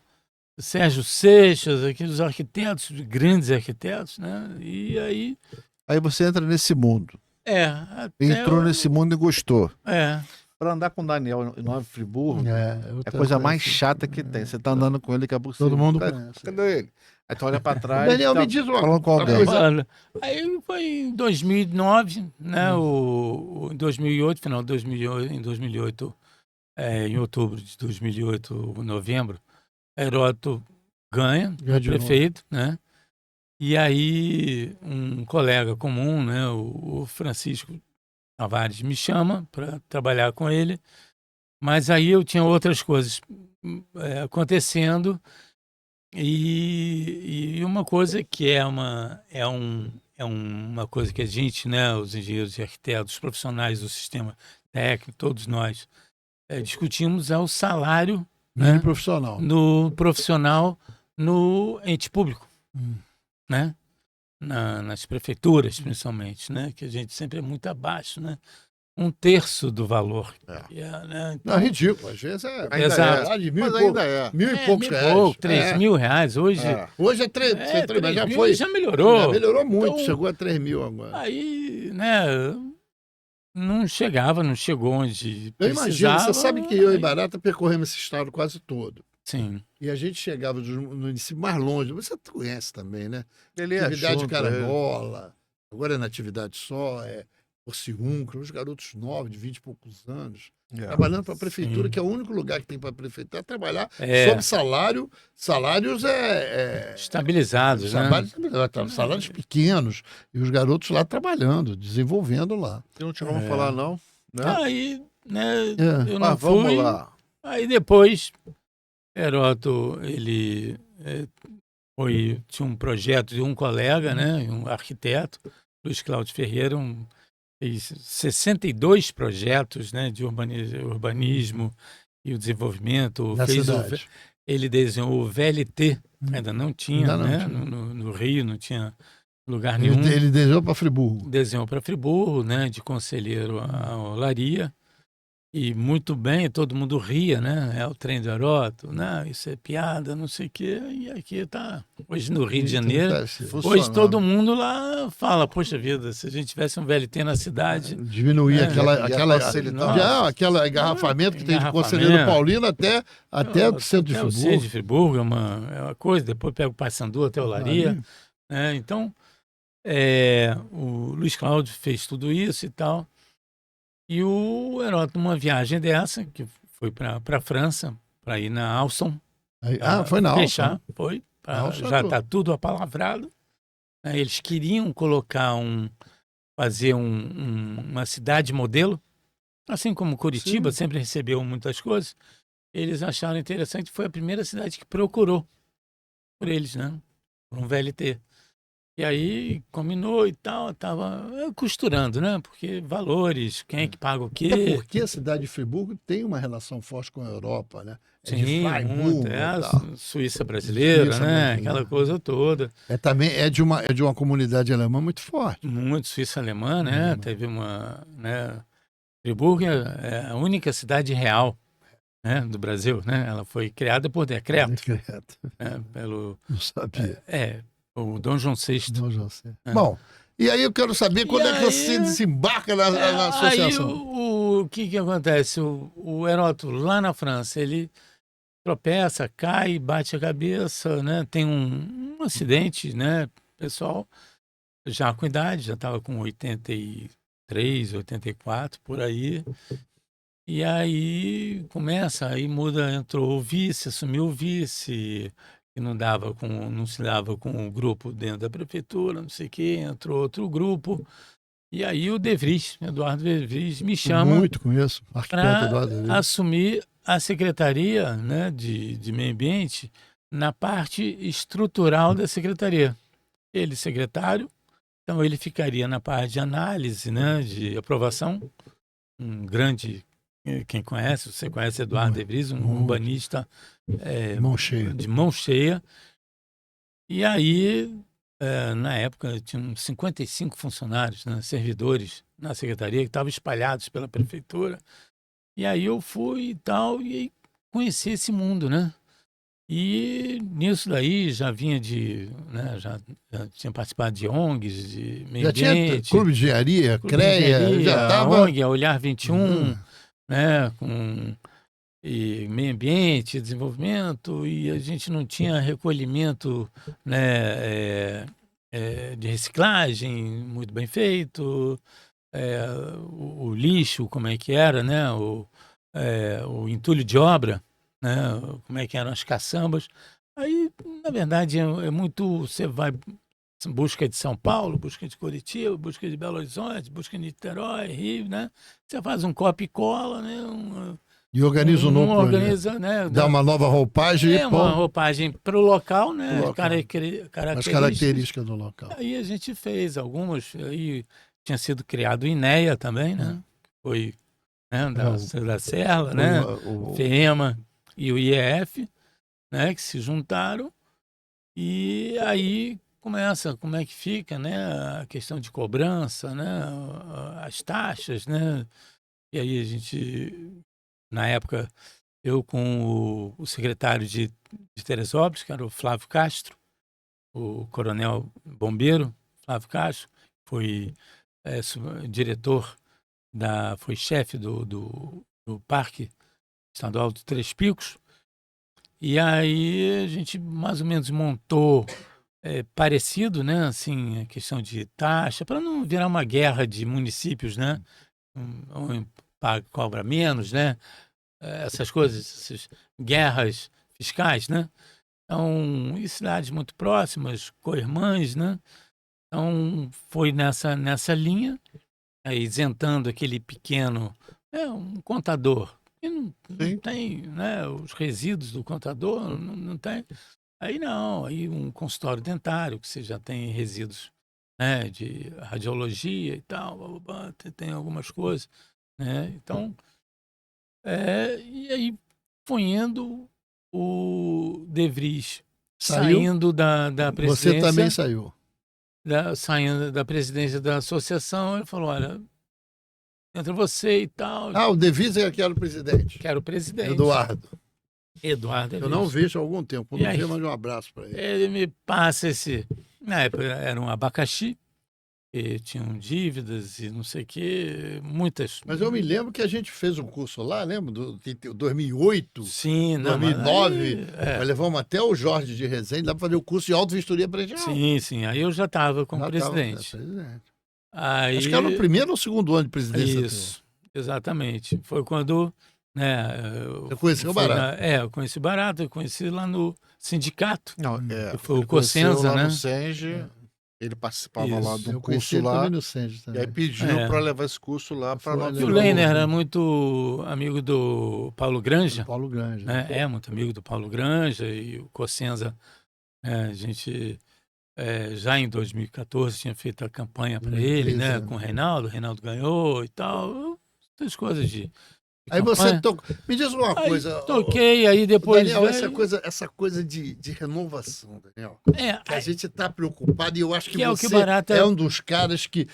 Sérgio Seixas, aqueles arquitetos, grandes arquitetos, né? E aí, Aí você entra nesse mundo. até Entrou nesse mundo e gostou. É, Para andar com o Daniel em Nova Friburgo, é a outra coisa mais coisa. chata que tem. Você tá andando com ele, daqui a pouco Todo você... mundo Cadê, conhece. cadê ele? Aí tu olha para trás, Daniel, tá me diz falando com alguém. coisa. Olha, aí foi em 2009, né? Em 2008, final de 2008, em 2008, em outubro de 2008, novembro, Heródoto ganha Ganha o de novo. prefeito, né? E aí um colega comum, né? O Francisco Tavares me chama para trabalhar com ele, mas aí eu tinha outras coisas acontecendo. E uma coisa que uma coisa que a gente, né, os engenheiros e arquitetos, os profissionais do sistema técnico, todos nós, discutimos é o salário, Mini né, profissional. no profissional no ente público, né, nas prefeituras principalmente, né, que a gente sempre é muito abaixo, né, 1/3 do valor. Né, então, Não, é ridículo. Às vezes é Ainda Exato. de mil Mas e pouco. ainda é. Mil e poucos reais. pouco, 3 mil reais. Hoje, Hoje é 3, mas 3 já mil foi. já melhorou. Já melhorou muito, Então, chegou a 3 mil agora. aí, né, não chegou onde Eu imagino, precisava. você sabe que eu e aí- Barata percorremos esse estado quase todo. Sim. E a gente chegava no município mais longe. Você conhece também, né? Ele é Atividade junto, Carangola, agora é na atividade só, Porciúncula, uns garotos novos, de 20 e poucos anos, trabalhando para a prefeitura, Sim. que é o único lugar que tem para a prefeitura, é trabalhar É. sob salário. Salários Estabilizados, né? salários pequenos. E os garotos lá trabalhando, desenvolvendo lá. Eu não tinha como falar, não. Né? Aí, né, eu não Mas vamos fui. lá. Aí depois, Heródoto, ele tinha um projeto de um colega, né, um arquiteto, Luiz Cláudio Ferreira, fez 62 projetos, né, de urbanismo e o desenvolvimento. Na cidade. Ele desenhou o VLT, ainda não tinha, Ainda não né, tinha. no Rio, não tinha lugar nenhum. Ele desenhou para Friburgo. Desenhou para Friburgo, né, de conselheiro à olaria. E muito bem, todo mundo ria, né? É o trem do Heródoto, né? Isso é piada, não sei o quê. E aqui tá, hoje no Rio de Janeiro, Deve ser. hoje Funcionando. todo mundo lá fala, poxa vida, se a gente tivesse um VLT na cidade, Diminuir É, aquela, facilitar. aquela engarrafamento que tem de Engarrafamento. Conselheiro Paulino até o centro de até o centro Friburgo. de Friburgo é uma coisa, depois pega o Paissandu até Olaria, Ali. né? Então, o Luiz Cláudio fez tudo isso e tal. E o Heródoto, numa viagem dessa, que foi para a França, para ir na Alstom, Foi na fechar, Alça. foi, Alça, já pô. está tudo apalavrado. Né? Eles queriam fazer uma cidade modelo, assim como Curitiba Sim. sempre recebeu muitas coisas. Eles acharam interessante, foi a primeira cidade que procurou por eles, né? Por um VLT. E aí combinou e tal, tava costurando, né? Porque valores, quem é que paga o Até quê? porque a cidade de Friburgo tem uma relação forte com a Europa, né? É de Sim, muito. Freiburgo É e a tal. Suíça brasileira, Suíça né? brasileira. Aquela coisa toda. Também é de uma comunidade alemã muito forte. Muito Suíça alemã, né? Alemã. Teve uma, né? Friburgo é a única cidade real, né, do Brasil, né? Ela foi criada por decreto, Decreto. né? Pelo Não sabia. o Dom João VI. Não, já sei. É. Bom, e aí eu quero saber quando é que você desembarca na Aí associação. o que acontece? O Heródoto, lá na França, ele tropeça, cai, bate a cabeça, né? Tem um acidente, né? Pessoal, já com idade, já estava com 83, 84, por aí. E aí aí muda, entrou o vice, assumiu o vice, que não se dava com o grupo dentro da prefeitura, não sei o quê, entrou outro grupo. E aí o Eduardo De Vries, me chama Muito conheço. Arquiteto para Eduardo Vries. assumir a secretaria, né, de Meio Ambiente na parte estrutural da secretaria. Ele secretário, então ele ficaria na parte de análise, né, de aprovação. Um grande, quem conhece, você conhece Eduardo De Vries, um Muito. urbanista Mão cheia. de mão cheia. E aí, na época, tinha uns 55 funcionários, né, servidores na secretaria, que estavam espalhados pela prefeitura. E aí eu fui e tal, e aí conheci esse mundo, né? E nisso daí já vinha né, já tinha participado de ONGs, de meio Já tinha ambiente, clube de engenharia, clube de CREA, engenharia, já a estava. ONG, a Olhar 21, né, e meio ambiente, desenvolvimento, e a gente não tinha recolhimento, né, de reciclagem muito bem feito, o lixo, como é que era, né, o entulho de obra, né, como é que eram as caçambas. Aí, na verdade, é muito, você vai busca de São Paulo, busca de Curitiba, busca de Belo Horizonte, busca de Niterói, Rio, né? Você faz um copia e cola, né? E organiza um novo projeto. Organiza, né? Dá uma nova roupagem e uma pô, roupagem para o local, né? Pro local. As Características. características do local. Aí a gente fez algumas, aí tinha sido criado o INEA também, né? Foi, né, da Serra, né? FEMA e o IEF, né? Que se juntaram. E aí começa, como é que fica, né? A questão de cobrança, né? As taxas, né? E aí a gente, na época, eu com o secretário de Teresópolis, que era o Flávio Castro, o coronel bombeiro Flávio Castro, foi diretor foi chefe do Parque Estadual de Três Picos. E aí a gente mais ou menos montou parecido, né? Assim, a questão de taxa, para não virar uma guerra de municípios, né? Um cobra menos, né? Essas coisas, essas guerras fiscais, né? Então, e cidades muito próximas, co-irmãs, né? Então, foi nessa linha, isentando aquele pequeno, um contador. E não tem, né? Os resíduos do contador, não tem. Aí não, aí um consultório dentário, que você já tem resíduos, né? De radiologia e tal, blá, blá, blá, tem algumas coisas, né? Então, e aí foi indo o De Vries Saiu? saindo da Você também presidência, saiu. saindo da presidência da associação, ele falou, olha, entra você e tal. Ah, o Devisa é que era o presidente. Que era o presidente. Eduardo. Eu Elias. não vejo há algum tempo. Quando E aí? vi, mande um abraço para ele. Ele me passa esse. Na época era um abacaxi, e tinham dívidas e não sei o quê, muitas. Mas eu me lembro que a gente fez um curso lá, lembra? De 2008, Sim, não, mas 2009. aí, Nós levamos até o Jorge de Resende lá para fazer o curso de auto-vistoria predial. sim. Aí eu já estava como Já tava, presidente. presidente. Aí, Acho que era no primeiro ou segundo ano de presidência. isso, exatamente. Foi quando, né? Você conheceu o fui Barato? eu conheci o Barato, eu conheci lá no sindicato. Não, Que foi o ele conheceu Cosenza, lá né? no Senge, ele participava lá Isso. do Eu conheci curso ele lá, também no Senge e também. aí pediu É. para levar esse curso lá para Foi, Nova E o Legal. Leiner era muito amigo do Paulo Granja, Paulo Grande. né? É muito amigo do Paulo Granja e o Cosenza, a gente já em 2014 tinha feito a campanha para ele, né? Beleza. Com o Reinaldo ganhou e tal, essas coisas de Aí você campanha. tocou. Me diz uma Aí coisa. toquei, aí depois Daniel, veio- essa coisa de renovação, Daniel. É, Que a gente está preocupado e eu acho que Que é o que você o Barata- é um dos caras que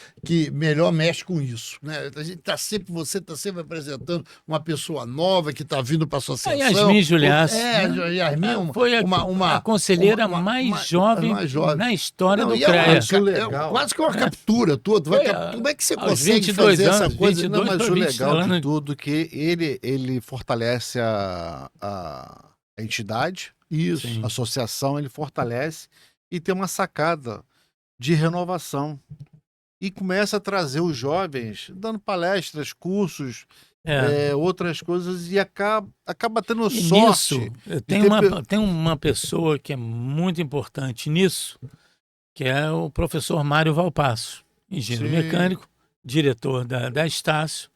melhor mexe com isso. Né? A gente você está sempre apresentando uma pessoa nova que está vindo para a associação. A Yasmin Juliaço, É, né? a Yasmin é foi a conselheira mais jovem mais jovem. na história Não, do e é uma CREA. Isso legal. quase que uma captura tua. Foi, Como é que você aos consegue 22 fazer essa anos, coisa? 22 Não, mas pra o 20 legal anos. de tudo que ele fortalece a entidade, Isso. Sim. a associação, ele fortalece e tem uma sacada de renovação. E começa a trazer os jovens, dando palestras, cursos, outras coisas, e acaba tendo E sorte. nisso, ter tem uma pessoa que é muito importante nisso, que é o professor Mário Valpasso, engenheiro Sim. mecânico, diretor da Estácio,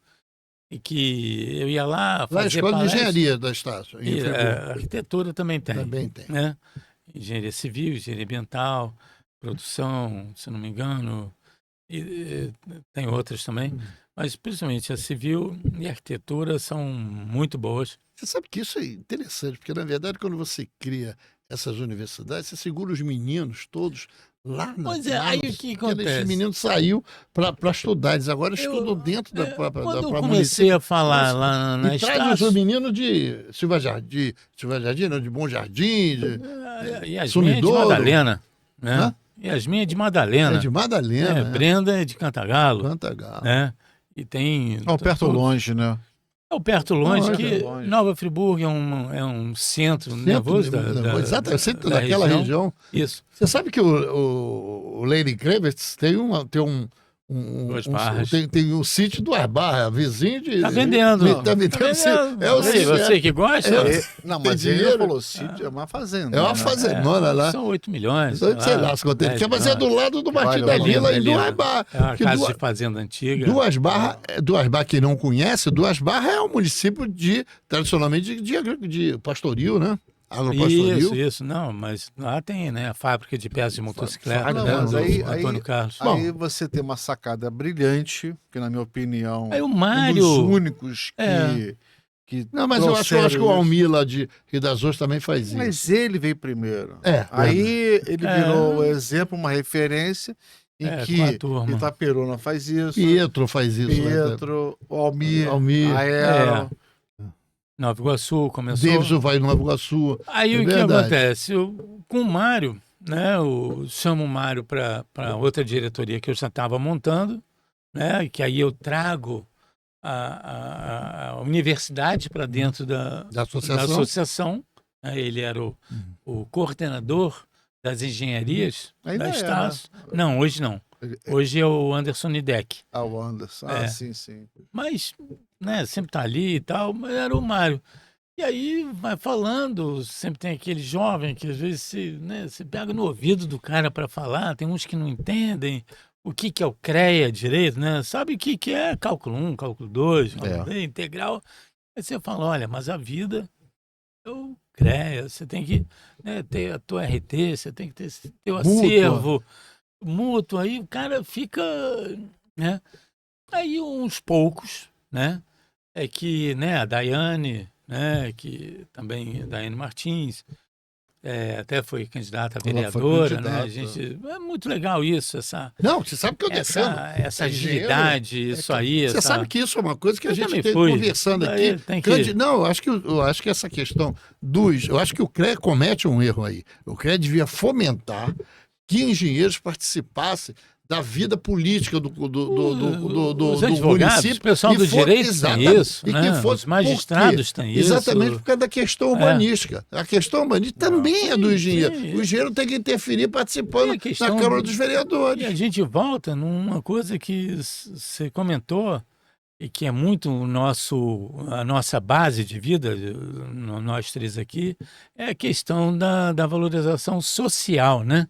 e que eu ia lá Lá a fazer Escola de palestra. Engenharia da Estácio. em E, Friburgo. arquitetura também tem. Também tem. Né? Engenharia civil, engenharia ambiental, produção, se não me engano, e tem outras também, mas principalmente a civil e a arquitetura são muito boas. Você sabe que isso é interessante, porque na verdade quando você cria essas universidades, você segura os meninos todos lá na Pois é, aí o que acontece? Esse menino saiu para estudar, eles agora estudam dentro da própria Quando eu pra comecei município. a falar lá na E traz Estácio, os meninos de Silva Jardim, não, de Bom Jardim, de Yasmin é de Sumidouro. Madalena, né? Hã? Yasmin é de Madalena, Madalena, né? Brenda é de Cantagalo, Cantagalo. né? E tem... Não, perto ou longe, né? É o perto longe, Longe, que longe. Nova Friburgo é um centro nervoso Exato, é centro da daquela região. Isso. Você sabe que o Lady Kravitz tem Duas Barras. tem o sítio do Barras, vizinho de. Tá vendendo. Tá vendendo. É o Aí, sítio. você que gosta? Não, Tem mas ele dinheiro? falou, sítio é uma fazenda. É uma né? fazendona lá. São 8 milhões. Sei lá, se contei. 10 Mas é do milhões. lado do Martim Vale, da vale, Vila e é Duas lindo. Barras. É uma Que casa de fazenda antiga. Duas Barras, que não conhece, Duas Barras é um município tradicionalmente de pastoril, né? Agropastoril. Isso. Não, mas lá tem, né, a fábrica de peças de motocicleta, Não, né, mas do aí- Antônio Carlos. Aí você tem uma sacada brilhante, que na minha opinião Aí o um Mário... dos únicos É. que Não, mas eu acho que o trouxeram Almir lá de Rio das Ostras também faz isso. isso. Mas ele veio primeiro. É, Aí ele É. virou o exemplo, uma referência em com a que turma. Itaperuna faz isso, Pietro faz isso. né? Pietro, o Almir, Almir. Aero. Nova Iguaçu começou... Davidson vai no Nova Iguaçu. Aí É o que verdade. acontece? Com o Mário, né, chamo o Mário para outra diretoria que eu já estava montando, né, que aí eu trago a universidade para dentro da associação. Né, ele era o coordenador das engenharias Ainda da é, Estácio. Não, hoje não. Hoje é o Anderson Nidec. Ah, o Anderson. É. Sim. Mas, né, sempre tá ali e tal, mas era o Mário. E aí vai falando, sempre tem aquele jovem que às vezes você pega no ouvido do cara para falar, tem uns que não entendem o que é o CREA direito, né? Sabe o que é cálculo 1, cálculo 2, integral. Aí você fala, olha, mas a vida é o CREA, você tem que, né, ter a tua RT, você tem que ter teu acervo mútuo, aí o cara fica, né? Aí uns poucos, né? É que, né, a Daiane, né, que também, Daiane Martins, até foi candidata a Ela foi vereadora, né? candidata. A gente, é muito legal isso, Não, você sabe que eu defendo. essa É engenheiro, agilidade, isso aí. Você sabe que isso é uma coisa que a Eu gente também tem fui. conversando Daí aqui. tem que- Não, eu acho que essa questão eu acho que o CREA comete um erro aí. O CREA devia fomentar que engenheiros participassem da vida política do Os advogados, município. o pessoal do direito tem exatamente, isso, e né? que fosse, Os magistrados por quê? têm isso. Exatamente por causa da questão urbanística. A questão urbanística também é do engenheiro. sim. O engenheiro tem que interferir participando E a questão na Câmara do- dos E Vereadores. a gente volta numa coisa que você comentou e que é muito a nossa base de vida, nós três aqui, é a questão da valorização social, né?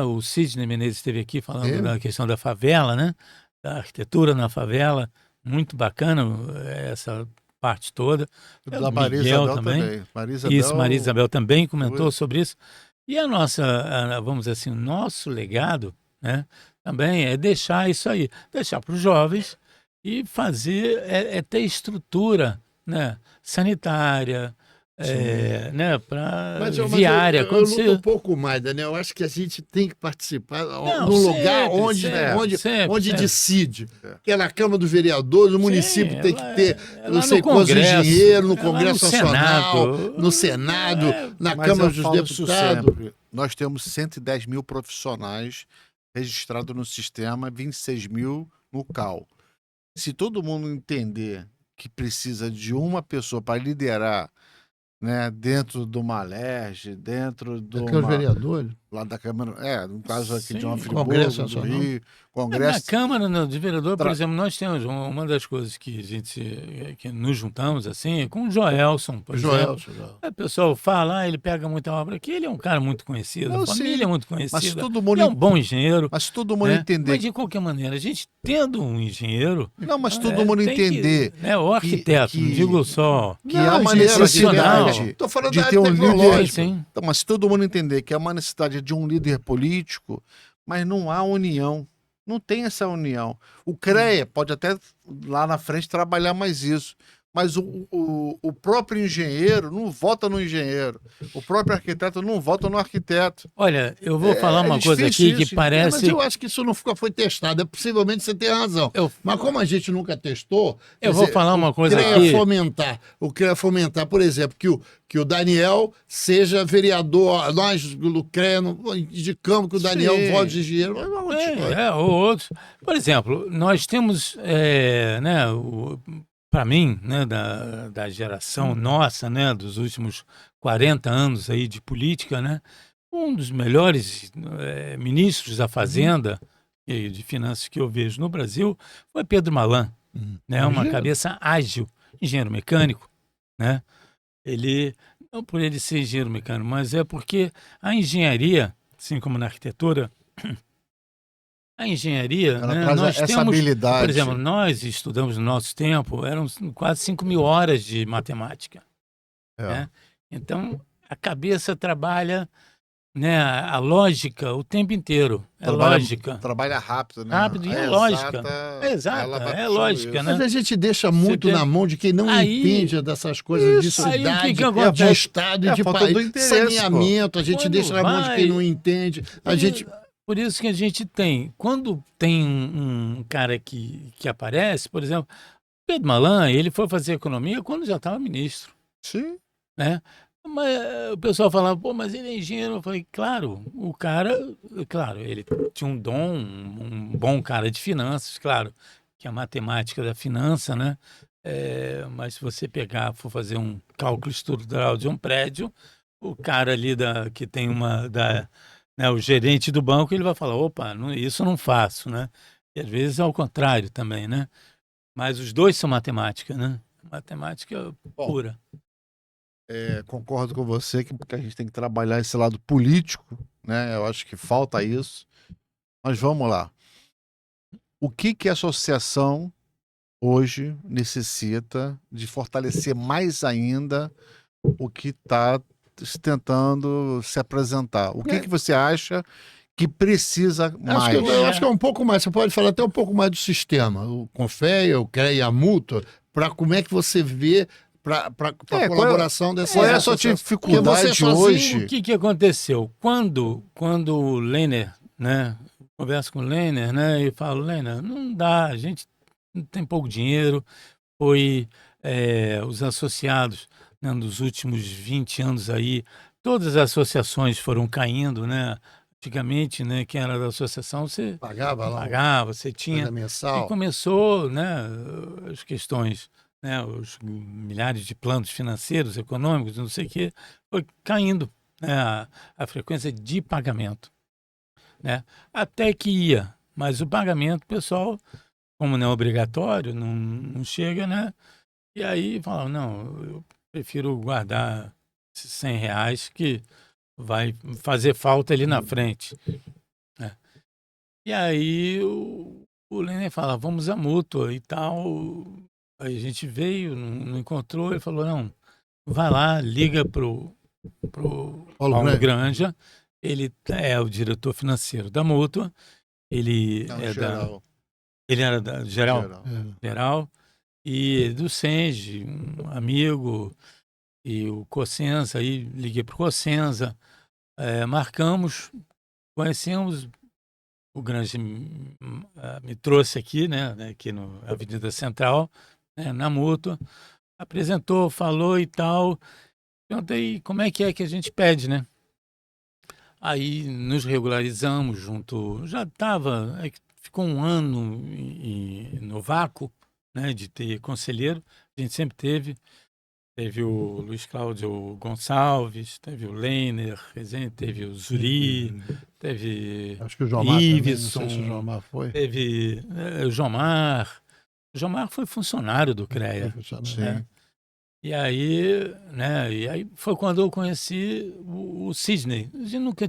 O Sidney Menezes esteve aqui falando É. da questão da favela, né? Da arquitetura na favela, muito bacana essa parte toda. Da O Maria Miguel Isabel também. Isso, Maria Isabel também comentou Oi. sobre isso. E vamos dizer assim, o nosso legado, né, também é deixar isso aí, deixar para os jovens e fazer, ter estrutura, né, sanitária, né, para viária. Eu Quando luto você- um pouco mais, Daniel. Eu acho que a gente tem que participar Não, num lugar sempre, onde, sempre, sempre, onde sempre. decide. Que é na Câmara dos Vereadores, o município tem que ter, é não lá sei no quantos Congresso, engenheiros, no é lá Congresso no Nacional, Senado. no Senado, na Mas Câmara eu dos falo isso Deputados. sempre. Nós temos 110 mil profissionais registrados no sistema, 26 mil no CAL. Se todo mundo entender que precisa de uma pessoa para liderar, né, dentro do Malerj, dentro do Da Câmara dos Vereadores. lá da Câmara, no caso aqui de uma Sim. Friburgo, Congresso do Nacional. Rio, Na Congresso. Câmara de Vereador, por Tra- exemplo, nós temos uma das coisas que nos juntamos assim é com o Joelson, por exemplo. Joel. O pessoal fala, ele pega muita obra aqui, ele é um cara muito conhecido, Não, a família sim, é muito Mas se conhecida, todo mundo, ele é um bom engenheiro. mas se todo mundo né? entender. Mas de qualquer maneira, a gente tendo um engenheiro, Não, mas todo mundo tem que, entender né, o arquiteto, não que- digo só. que há uma engenheiro profissional. necessidade Estou falando de da ter área um líder. tecnológica. Sim. Então, mas se todo mundo entender que há uma necessidade de um líder político, mas não há união. Não tem essa união. O CREA pode até lá na frente trabalhar mais isso. Mas o próprio engenheiro não vota no engenheiro. O próprio arquiteto não vota no arquiteto. Olha, eu vou falar uma coisa difícil aqui que isso, Mas parece. eu acho que isso nunca foi testado. Possivelmente você tem razão. Eu- Mas como a gente nunca testou, Eu quer vou dizer, falar uma coisa CREA aqui. o CREA fomentar, por exemplo, que o Daniel seja vereador, nós do CREA indicamos que o Daniel Sim. vote de engenheiro. Mas não, Ou outros. Por exemplo, nós temos, né, para mim, né, da geração nossa, né, dos últimos 40 anos aí de política, né, um dos melhores ministros da Fazenda e de Finanças que eu vejo no Brasil foi Pedro Malan, né, uma Engenheiro. cabeça ágil, engenheiro mecânico, né? Ele, não por ele ser engenheiro mecânico, mas é porque a engenharia, assim como na arquitetura, a engenharia, Ela né, traz nós essa temos, habilidade. por exemplo, nós estudamos no nosso tempo, eram quase 5.000 horas de matemática. Né? Então, a cabeça trabalha, né, a lógica o tempo inteiro. É lógica. Trabalha rápido, né? Rápido e A é lógica. exata, É exata, ela vai é puxando lógica, isso. né? Mas a gente deixa muito tem- na mão de quem não Aí- entende dessas coisas de Isso, aí o que cidade, que acontece? de estado É e a de falta do país. interesse, Saneamento, a gente Quando deixa na mão de vai- quem não entende. Por isso que a gente tem, quando tem um cara que aparece, por exemplo, Pedro Malan, ele foi fazer economia quando já estava ministro, Sim. né? Mas o pessoal falava, pô, mas ele é engenheiro. Eu falei, claro, o cara, claro, ele tinha um dom, um bom cara de finanças, claro, que é a matemática da finança, né? Mas se você for fazer um cálculo estrutural de um prédio, o cara ali que tem né, o gerente do banco, ele vai falar, opa, isso eu não faço, né? E às vezes é ao contrário também, né? Mas os dois são matemática, né? Matemática pura. Concordo com você que a gente tem que trabalhar esse lado político, né? Eu acho que falta isso. Mas vamos lá. O que a associação hoje necessita de fortalecer mais ainda o que está tentando se apresentar? O que você acha que precisa mais? Eu acho que é um pouco mais, você pode falar até um pouco mais do sistema, o CONFEA, o CREA e a multa, para como é que você vê para qual é- colaboração dessa Qual é a sua associação. dificuldade Porque você sozinho- hoje? O que que aconteceu? Quando o Lehner, né, converso com o Lehner, né, e falo, Lehner, não dá, a gente tem pouco dinheiro, os associados, né, nos últimos 20 anos aí, todas as associações foram caindo, né, antigamente, né, quem era da associação, você Pagava lá pagava, você uma tinha... coisa mensal. E começou, né, as questões, né, os milhares de planos financeiros, econômicos, não sei o quê, foi caindo, né, a frequência de pagamento, né? Até que ia, mas o pagamento, o pessoal, como não é obrigatório, não chega, né? E aí falava, não, eu prefiro guardar esses R$ 100 que vai fazer falta ali na frente, né? E aí o Lênin fala, vamos à mútua e tal. Aí a gente veio, não encontrou, ele falou, não, vai lá, liga pro Paulo Paulo Granja. Granja, ele é o diretor financeiro da mútua, ele Não, é geral. ele era da geral, Geral. geral, e do Senge, um amigo, e o Cossenza, aí liguei pro Cossenza, marcamos, conhecemos. O Granja me trouxe aqui, né, aqui na Avenida Central, né, na mútua, apresentou, falou e tal. Perguntei como é que a gente pede, né? Aí nos regularizamos junto, já estava, ficou um ano no vácuo, né, de ter conselheiro, a gente sempre teve o Luiz Cláudio Gonçalves, teve o Lehner, teve o Zuri, teve Acho que o Jomar também, não Iveson, sei se o Jomar foi. teve o Jomar. O Jomar foi funcionário do CREA. Sim. né? E aí foi quando eu conheci o Sidney. A gente nunca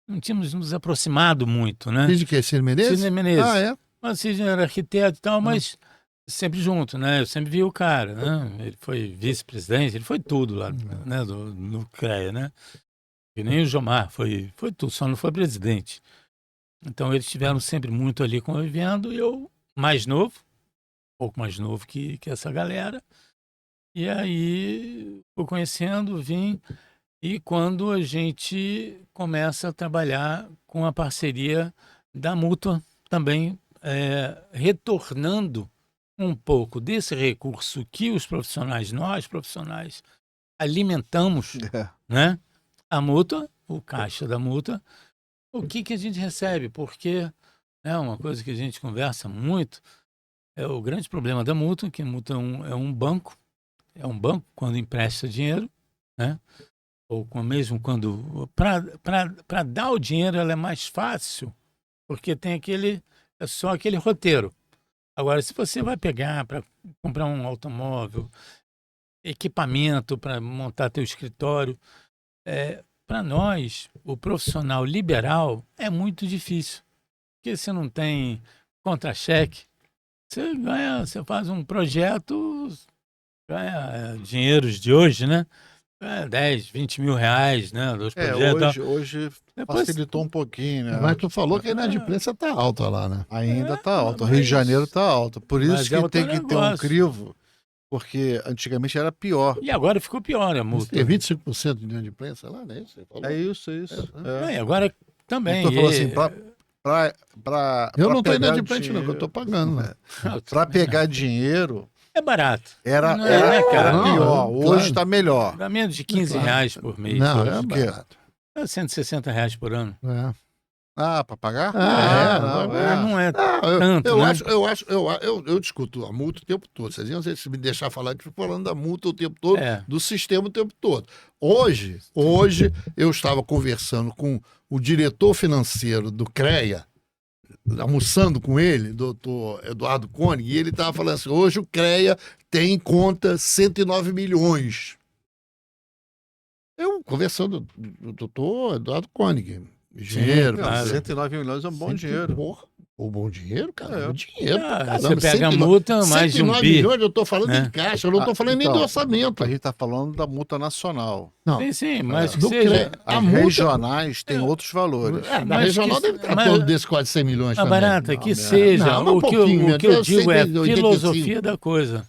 não tínhamos nos aproximado muito, né? Diz de que? Ciro Menezes? Sidney Menezes. Ah, é? Mas o Sidney era arquiteto e tal, mas sempre junto, né? Eu sempre vi o cara, né? Ele foi vice-presidente, ele foi tudo lá, né? No CREA, né? E nem o Jomar, foi tudo, só não foi presidente. Então eles estiveram sempre muito ali convivendo, e eu mais novo, um pouco mais novo que essa galera. E aí, fui conhecendo, vim, e quando a gente começa a trabalhar com a parceria da mútua, também retornando um pouco desse recurso que nós profissionais, alimentamos, É. né? A mútua, o caixa da mútua, o que a gente recebe, porque uma coisa que a gente conversa muito é o grande problema da mútua, que a mútua é um banco, quando empresta dinheiro, né? Ou mesmo quando... Para dar o dinheiro, ela é mais fácil, porque tem só aquele roteiro. Agora, se você vai pegar para comprar um automóvel, equipamento para montar teu escritório, para nós, o profissional liberal, é muito difícil. Porque você não tem contra-cheque. Você faz um projeto, ganha dinheiros de hoje, né? 10, 20 mil reais, né? Dos projetos. Hoje Depois- facilitou um pouquinho, né? Mas tu falou que a inadimplência tá alta lá, né? Ainda tá alto. O mas- Rio de Janeiro tá alto. Por mas isso é que outro tem que ter um negócio. crivo, porque antigamente era pior. E agora ficou pior a multa. Tem 25% de inadimplência lá, né? Você falou. É isso, é isso. É. E agora também. Então, falou assim, pra Eu não tô pegar inadimplente, não, que eu tô pagando, né? Pra pegar dinheiro, É barato. era Não é, cara? pior. Não, Hoje claro. tá melhor. Dá menos de 15 reais por mês. Não, hoje. é o quê? barato. É 160 reais por ano. É. Ah, pra pagar? Ah, Não é eu, tanto, eu né? acho, eu discuto a multa o tempo todo. Vocês iam se me deixar falar que eu fico falando da multa o tempo todo, É. do sistema o tempo todo. Hoje eu estava conversando com o diretor financeiro do CREA, almoçando com ele, doutor Eduardo Koenig, e ele estava falando assim, hoje o CREA tem em conta 109 milhões. Eu conversando com o doutor Eduardo Koenig, engenheiro. Não, Claro. 109 milhões é um bom dinheiro. Porra, o bom dinheiro, cara. É. Bom dinheiro. pra caramba. Você pega a 109 multa, mais de um 109 bi. milhões, eu tô falando né? de caixa, eu não tô falando nem então, do orçamento. A gente tá falando da multa nacional. Não, Sim, mas que do seja. CREA. A As multa- regionais têm outros valores. da mas regional que- deve estar mas- todo desse quase 100 milhões A também. barata, Não, que não. seja. Não, o que pouquinho, eu digo é 185. filosofia da coisa.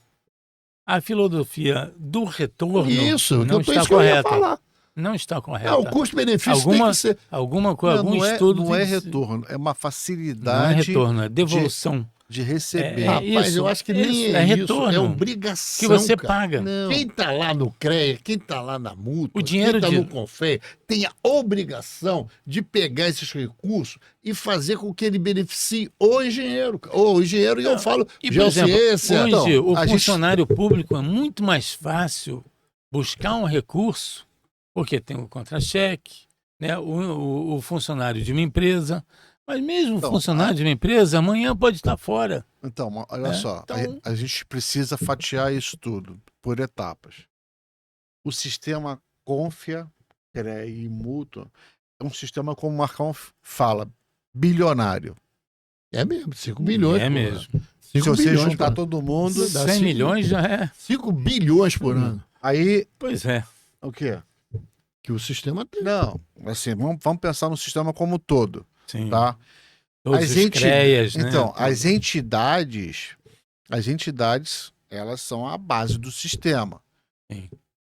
a filosofia do retorno Isso, não isso está que eu ia correta. falar. Não está correta. O custo-benefício tem que ser... Algum Não estudo não é diz- retorno, é uma Não é facilidade retorno, é devolução. de receber. Rapaz, isso, eu acho que nem isso, é isso, retorno. é obrigação, Que você cara. paga. Não. Quem está lá no CREA, quem está lá na multa, O dinheiro quem está de- no CONFER, tem a obrigação de pegar esses recursos e fazer com que ele beneficie o engenheiro. O engenheiro, e eu falo, E, por exemplo, geociência. hoje Então, o a gente- funcionário público é muito mais fácil buscar um recurso, porque tem o contra-cheque, né? O funcionário de uma empresa. Mas mesmo o Então, funcionário de uma empresa, amanhã pode estar fora. Então, olha É, só, então- a gente precisa fatiar isso tudo por etapas. O sistema Confia, CREA e Mútua é um sistema, como o Marcão fala, bilionário. É mesmo, 5 bilhões. É por mesmo. ano. Se 5 você bilhões juntar por ano. todo mundo, Dá 100 cinco- milhões já é. 5 bilhões por ano aí Pois é. o quê? que o sistema tem. Não, assim, vamos pensar no sistema como um todo, Sim. tá? Todos As os enti- CREAs, né? Então, as entidades, elas são a base do sistema. Sim.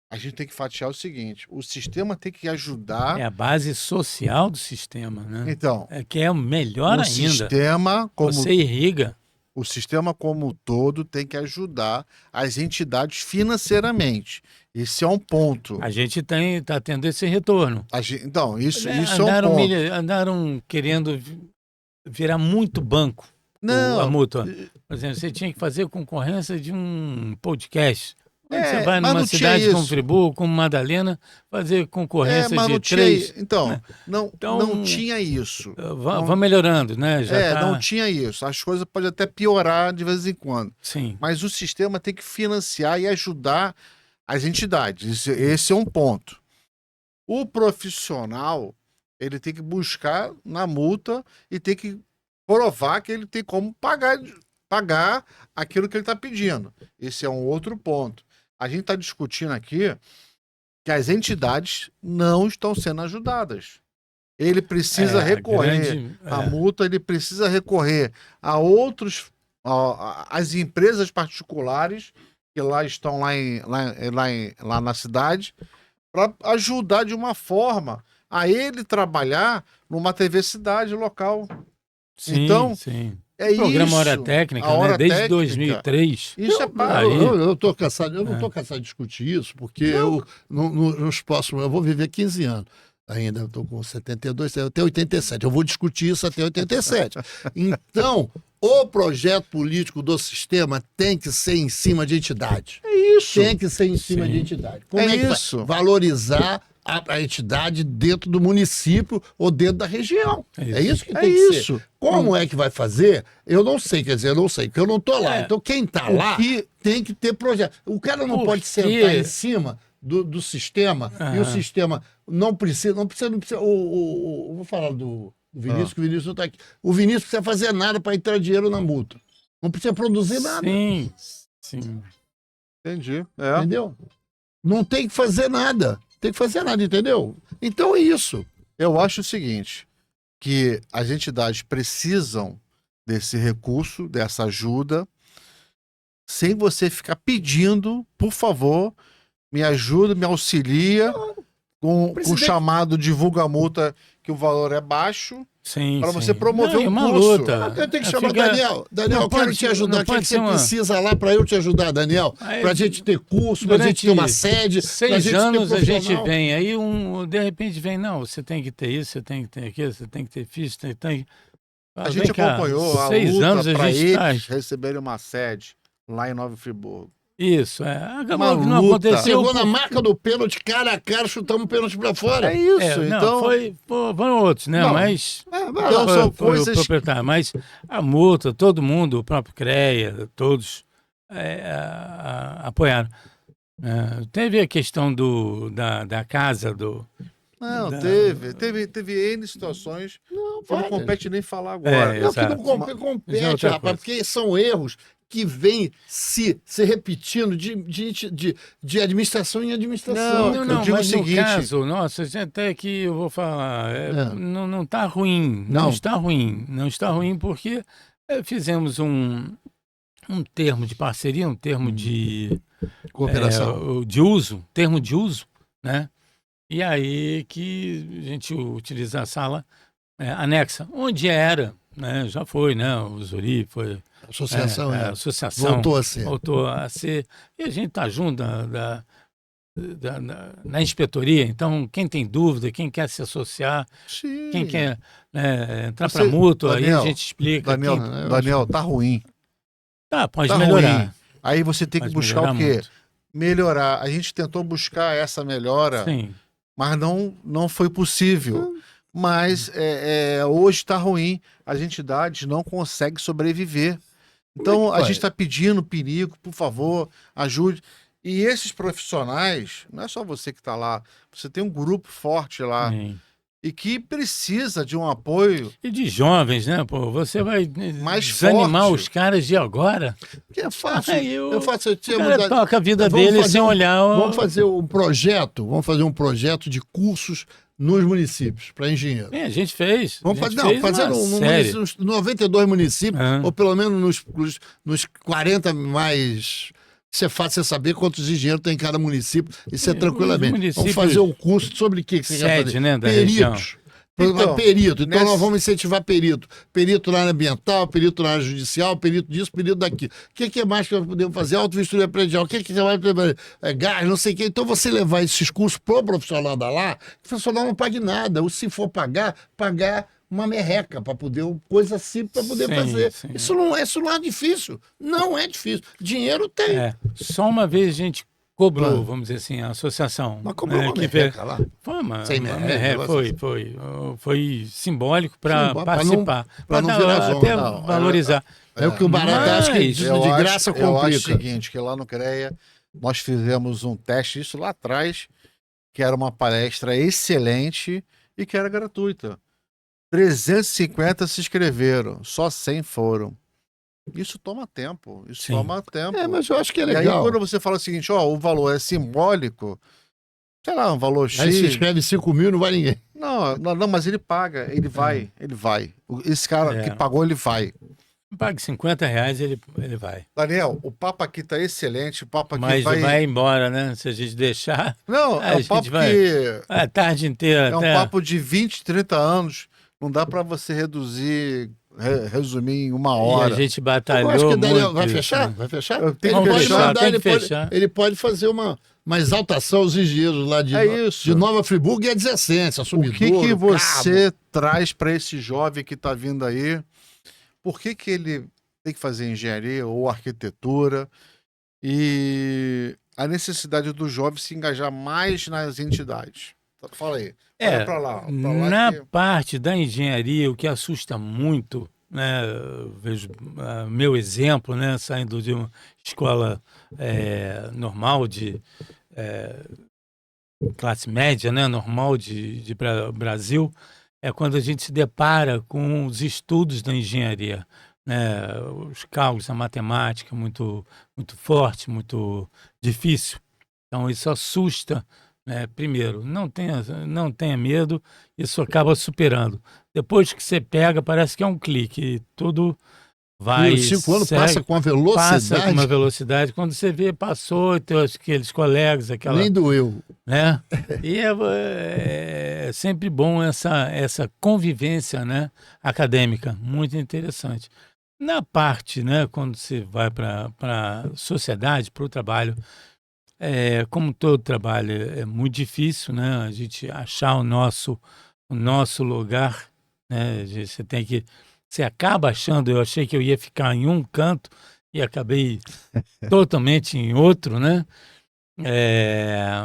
A gente tem que fatiar o seguinte: o sistema tem que ajudar. É a base social do sistema, né? Então, É que é melhor o ainda. sistema como Você irriga. o sistema como um todo tem que ajudar as entidades financeiramente. Esse é um ponto. A gente está tendo esse retorno. Então, isso é um andaram, ponto. andaram querendo virar muito banco. Não, A mútua. Por exemplo, você tinha que fazer concorrência de um podcast. Quando É, você vai mas numa não tinha cidade como isso. Friburgo, como Madalena, fazer concorrência mas de não tinha, 3. então, né? não, Então, não tinha isso. Vão melhorando, né? Já tá... Não tinha isso. As coisas podem até piorar de vez em quando. Sim. Mas o sistema tem que financiar e ajudar as entidades. Esse é um ponto. O profissional, ele tem que buscar na multa e tem que provar que ele tem como pagar aquilo que ele está pedindo. Esse é um outro ponto. A gente está discutindo aqui que as entidades não estão sendo ajudadas. Ele precisa recorrer à multa, ele precisa recorrer a outros, as empresas particulares que lá estão lá na cidade, para ajudar de uma forma a ele trabalhar numa TV cidade local. Sim, Então, sim. é O programa isso. Hora Técnica, A Hora né? Desde Técnica. 2003. Isso é Aí. para. Eu tô cansado, eu não estou cansado de discutir isso, porque eu, nos próximos, eu vou viver 15 anos. Ainda eu estou com 72, até 87. Eu vou discutir isso até 87. Então, o projeto político do sistema tem que ser em cima de entidade. É isso. Tem que ser em cima Sim. de entidade. Como É que vai? isso. Valorizar a entidade dentro do município ou dentro da região. É isso que É tem que ser. isso. Como é que vai fazer? Eu não sei, quer dizer, eu não sei, porque eu não estou lá. É. Então, quem está lá tem que ter projeto. O cara não pode sentar em cima do sistema e o sistema não precisa. Vou falar do Vinícius, que o Vinícius não está aqui. O Vinícius não precisa fazer nada para entrar dinheiro na multa. Não precisa produzir nada. Sim, sim. Entendi. É. Entendeu? Não tem que fazer nada. Tem que fazer nada, entendeu? Então é isso. Eu acho o seguinte, que as entidades precisam desse recurso, dessa ajuda, sem você ficar pedindo, por favor, me ajuda, me auxilia, com Presidente- chamado divulga a multa, que o valor é baixo, Sim, para você sim. promover Não, é um uma curso. luta. Eu tenho que É, chamar fica- Daniel. Daniel, não eu quero pode- te ajudar. não O que pode você ser uma- precisa lá para eu te ajudar, Daniel? Aí, Para a gente ter curso, para a gente ter uma sede, pra 6 gente anos ter a gente profissional. vem, aí de repente vem, não, você tem que ter isso, você tem que ter aquilo, você tem que ter fixe, tem que... A gente Vem cá, acompanhou a 6 anos luta a para gente eles tá... receberem uma sede lá em Nova Friburgo. Isso, Uma acabou que não luta. aconteceu. Chegou na marca do pênalti, cara a cara, chutamos o pênalti para fora. É isso, Não, então... foram outros, né? Não. Mas... Então Foi- são foi o coisas... proprietário, mas a multa, todo mundo, o próprio CREA, todos apoiaram. Teve a questão da casa Não, da- teve N situações que não compete nem falar agora. Não, que não exato. compete, Isso é outra rapaz, coisa. porque são erros que vêm se repetindo de administração em administração. Não, Não, eu digo mas o seguinte- no caso, nossa, até que eu vou falar, não está ruim, Não. não está ruim, não está ruim porque fizemos um termo de parceria, um termo de Cooperação. de uso, termo de uso, né? E aí que a gente utiliza a sala anexa, onde era, né? Já foi, né? O Zuri foi Associação, a é. associação, Voltou a ser. voltou a ser, e a gente está junto na inspetoria. Então, quem tem dúvida, quem quer se associar, Sim. quem quer entrar Você- para mútua, aí a Daniel, gente explica. Daniel, eu Daniel, tá ruim. Pode Tá melhorar. ruim. Aí você tem que Pode buscar melhorar o quê? muito. Melhorar. A gente tentou buscar essa melhora, Sim. mas não foi possível. Mas hoje está ruim. As entidades não conseguem sobreviver. Então, a vai? gente está pedindo, Perico, por favor, ajude. E esses profissionais, não é só você que está lá, você tem um grupo forte lá Sim. e que precisa de um apoio E de jovens, né? Pô, você vai mais desanimar forte. os caras de agora. Que é fácil. Aí Eu faço, eu o tinha cara mudado- toca a vida Vamos dele fazer sem um- olhar. Vamos fazer um projeto de cursos nos municípios para engenheiro. A gente fez. Vamos a gente fazer, fez fazer uma série. nos 92 municípios, Ah. ou pelo menos nos 40 mais. Isso é fácil você saber quantos engenheiros tem em cada município, isso é Os tranquilamente. municípios- Vamos fazer um curso sobre o que você quer Sede, fazer? né, da Peritos. Então, Perito. Então nessa- nós vamos incentivar perito. Perito na área ambiental, perito na área judicial, perito disso, perito daquilo. O que mais que nós podemos fazer? Auto-vistoria predial. O que mais gás, não sei o quê. Então você levar esses cursos pro profissional da lá, o profissional não pague nada. Ou se for pagar uma merreca para poder, coisa simples para poder Sim, fazer. sim. Isso não é difícil. Não é difícil. Dinheiro tem. Só uma vez a gente cobrou, Ah. vamos dizer assim, a associação. Mas comprou uma que merreca lá. Foi uma 100 uma merreca, merreca, negócio foi simbólico para Simbólico, participar, pra não pra virar até zona. Não, valorizar. É o que o barato acha que Mas de Eu graça acho o complica. seguinte, que lá no CREA nós fizemos um teste, isso lá atrás, que era uma palestra excelente e que era gratuita. 350 se inscreveram, só 100 foram. Isso toma tempo, isso Sim. toma tempo. Mas eu acho que é E aí legal. quando você fala o seguinte, ó, o valor é simbólico, sei lá, um valor X. Aí se inscreve 5 mil, não vai ninguém. Não, mas ele paga, ele vai. Esse cara que pagou, ele vai. Pague R$50, ele vai. Daniel, o papo aqui tá excelente, o papo aqui Mas vai... vai embora, né? Se a gente deixar Não, a é um gente papo vai- que... a tarde inteira. É um até... papo de 20, 30 anos. Não dá pra você resumir em uma E hora. a gente Eu batalhou acho que o Daniel muito vai isso, fechar? né? Vai fechar? Eu tenho Ele que pode fechar, mandar, tem ele que pode, fechar. ele pode fazer uma exaltação aos engenheiros lá de, É isso. de Nova Friburgo e adjacência, O Sumidouro, que Cabo. você traz para esse jovem que está vindo aí? Por que ele tem que fazer engenharia ou arquitetura? E a necessidade do jovem se engajar mais nas entidades. Fala aí. Olha pra lá na que- parte da engenharia, o que assusta muito, né, eu vejo meu exemplo, né, saindo de uma escola normal de classe média, né, normal de Brasil, é quando a gente se depara com os estudos da engenharia, né, os cálculos, a matemática muito forte, muito difícil. Então isso assusta. Primeiro, não tenha medo, isso acaba superando. Depois que você pega, parece que é um clique, tudo vai. E os 5 anos segue, passa com uma velocidade. passa com uma velocidade. Quando você vê, passou, tem aqueles colegas, aquela. Nem doeu. Né? E é sempre bom essa convivência, né, acadêmica, muito interessante. Na parte, né, quando você vai para a sociedade, para o trabalho. Como todo trabalho é muito difícil, né? A gente achar o nosso lugar, né? Você acaba achando, eu achei que eu ia ficar em um canto e acabei totalmente em outro, né?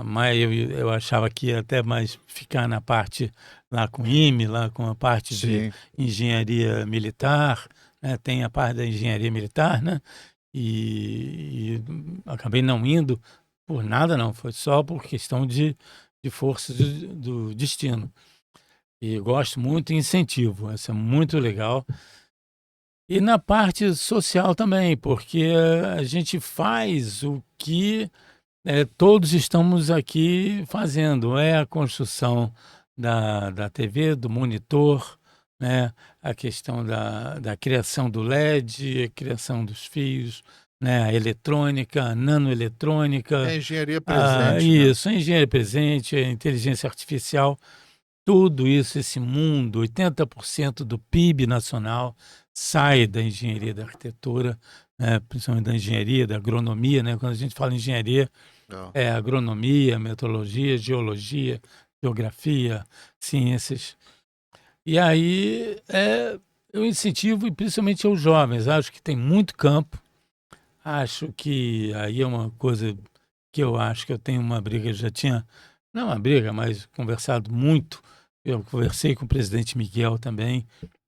Mas eu achava que ia até mais ficar na parte lá com o IME, lá com a parte de Sim. engenharia militar, né? Tem a parte da engenharia militar, né? E acabei não indo por nada, não. Foi só por questão de força do destino. E gosto muito e incentivo. Isso é muito legal. E na parte social também, porque a gente faz o que todos estamos aqui fazendo. É a construção da TV, do monitor, né? A questão da criação do LED, a criação dos fios, né? A eletrônica, a nanoeletrônica. É engenharia presente. Né? Isso, a engenharia presente, a inteligência artificial, tudo isso, esse mundo, 80% do PIB nacional sai da engenharia da arquitetura, né? Principalmente da engenharia, da agronomia, né? Quando a gente fala em engenharia, Não. é agronomia, meteorologia, geologia, geografia, ciências. E aí eu incentivo, e principalmente aos jovens, acho que tem muito campo, acho que aí é uma coisa que eu acho que eu tenho uma briga, eu já tinha, não uma briga, mas conversado muito, eu conversei com o presidente Miguel também,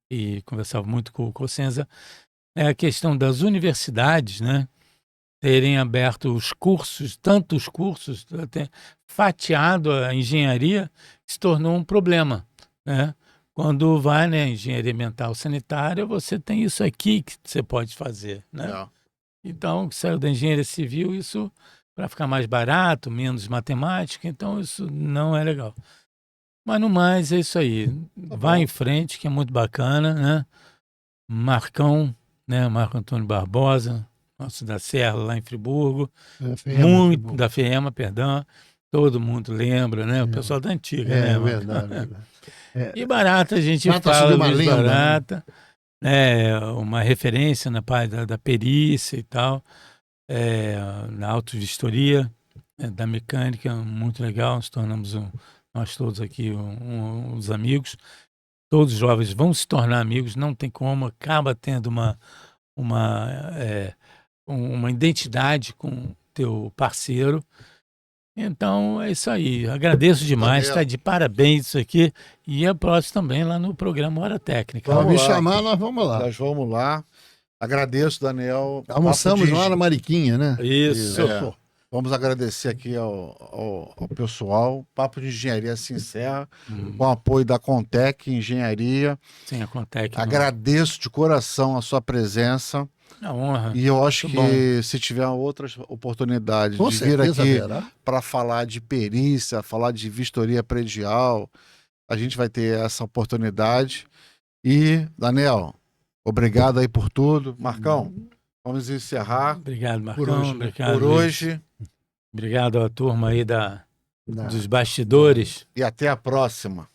e conversava muito com o Cossenza, é a questão das universidades, né, terem aberto os cursos, tantos cursos, até fatiado a engenharia, se tornou um problema, né? Quando vai, né, engenharia ambiental sanitária, você tem isso aqui que você pode fazer, né? Não. Então, saiu da engenharia civil, isso para ficar mais barato, menos matemática, então isso não é legal. Mas no mais é isso aí. Vai bom. em frente, que é muito bacana, né? Marcão, né? Marco Antônio Barbosa, nosso da Serra, lá em Friburgo. Muito da FEMA, perdão. Todo mundo lembra, né? O pessoal da antiga, né, É Marcão? verdade. E Barata, a gente Barata fala subiu uma Luiz lenda, né? Barata, uma referência na parte da perícia e tal, na autovistoria, da mecânica, muito legal. Nos tornamos, nós todos aqui, uns amigos. Todos os jovens vão se tornar amigos, não tem como, acaba tendo uma identidade com teu parceiro. Então é isso aí. Agradeço demais, está Daniel. de parabéns isso aqui. E a próxima também lá no programa Hora Técnica. Vamos me lá. chamar, nós vamos lá. Nós vamos lá. Agradeço, Daniel. Almoçamos Papo de lá na Mariquinha, né? Isso. É. Vamos agradecer aqui ao pessoal. Papo de Engenharia se encerra com o apoio da Contec Engenharia. Sim, a Contec. Agradeço de coração a sua presença. A honra. E eu acho Muito que se tiver outras oportunidades Com de vir certeza aqui haverá. para falar de perícia, falar de vistoria predial, a gente vai ter essa oportunidade. E, Daniel, obrigado aí por tudo. Marcão, vamos encerrar Obrigado, Marcão. Por hoje, né? Obrigado, por Luiz. hoje Obrigado à turma aí dos bastidores. e até a próxima.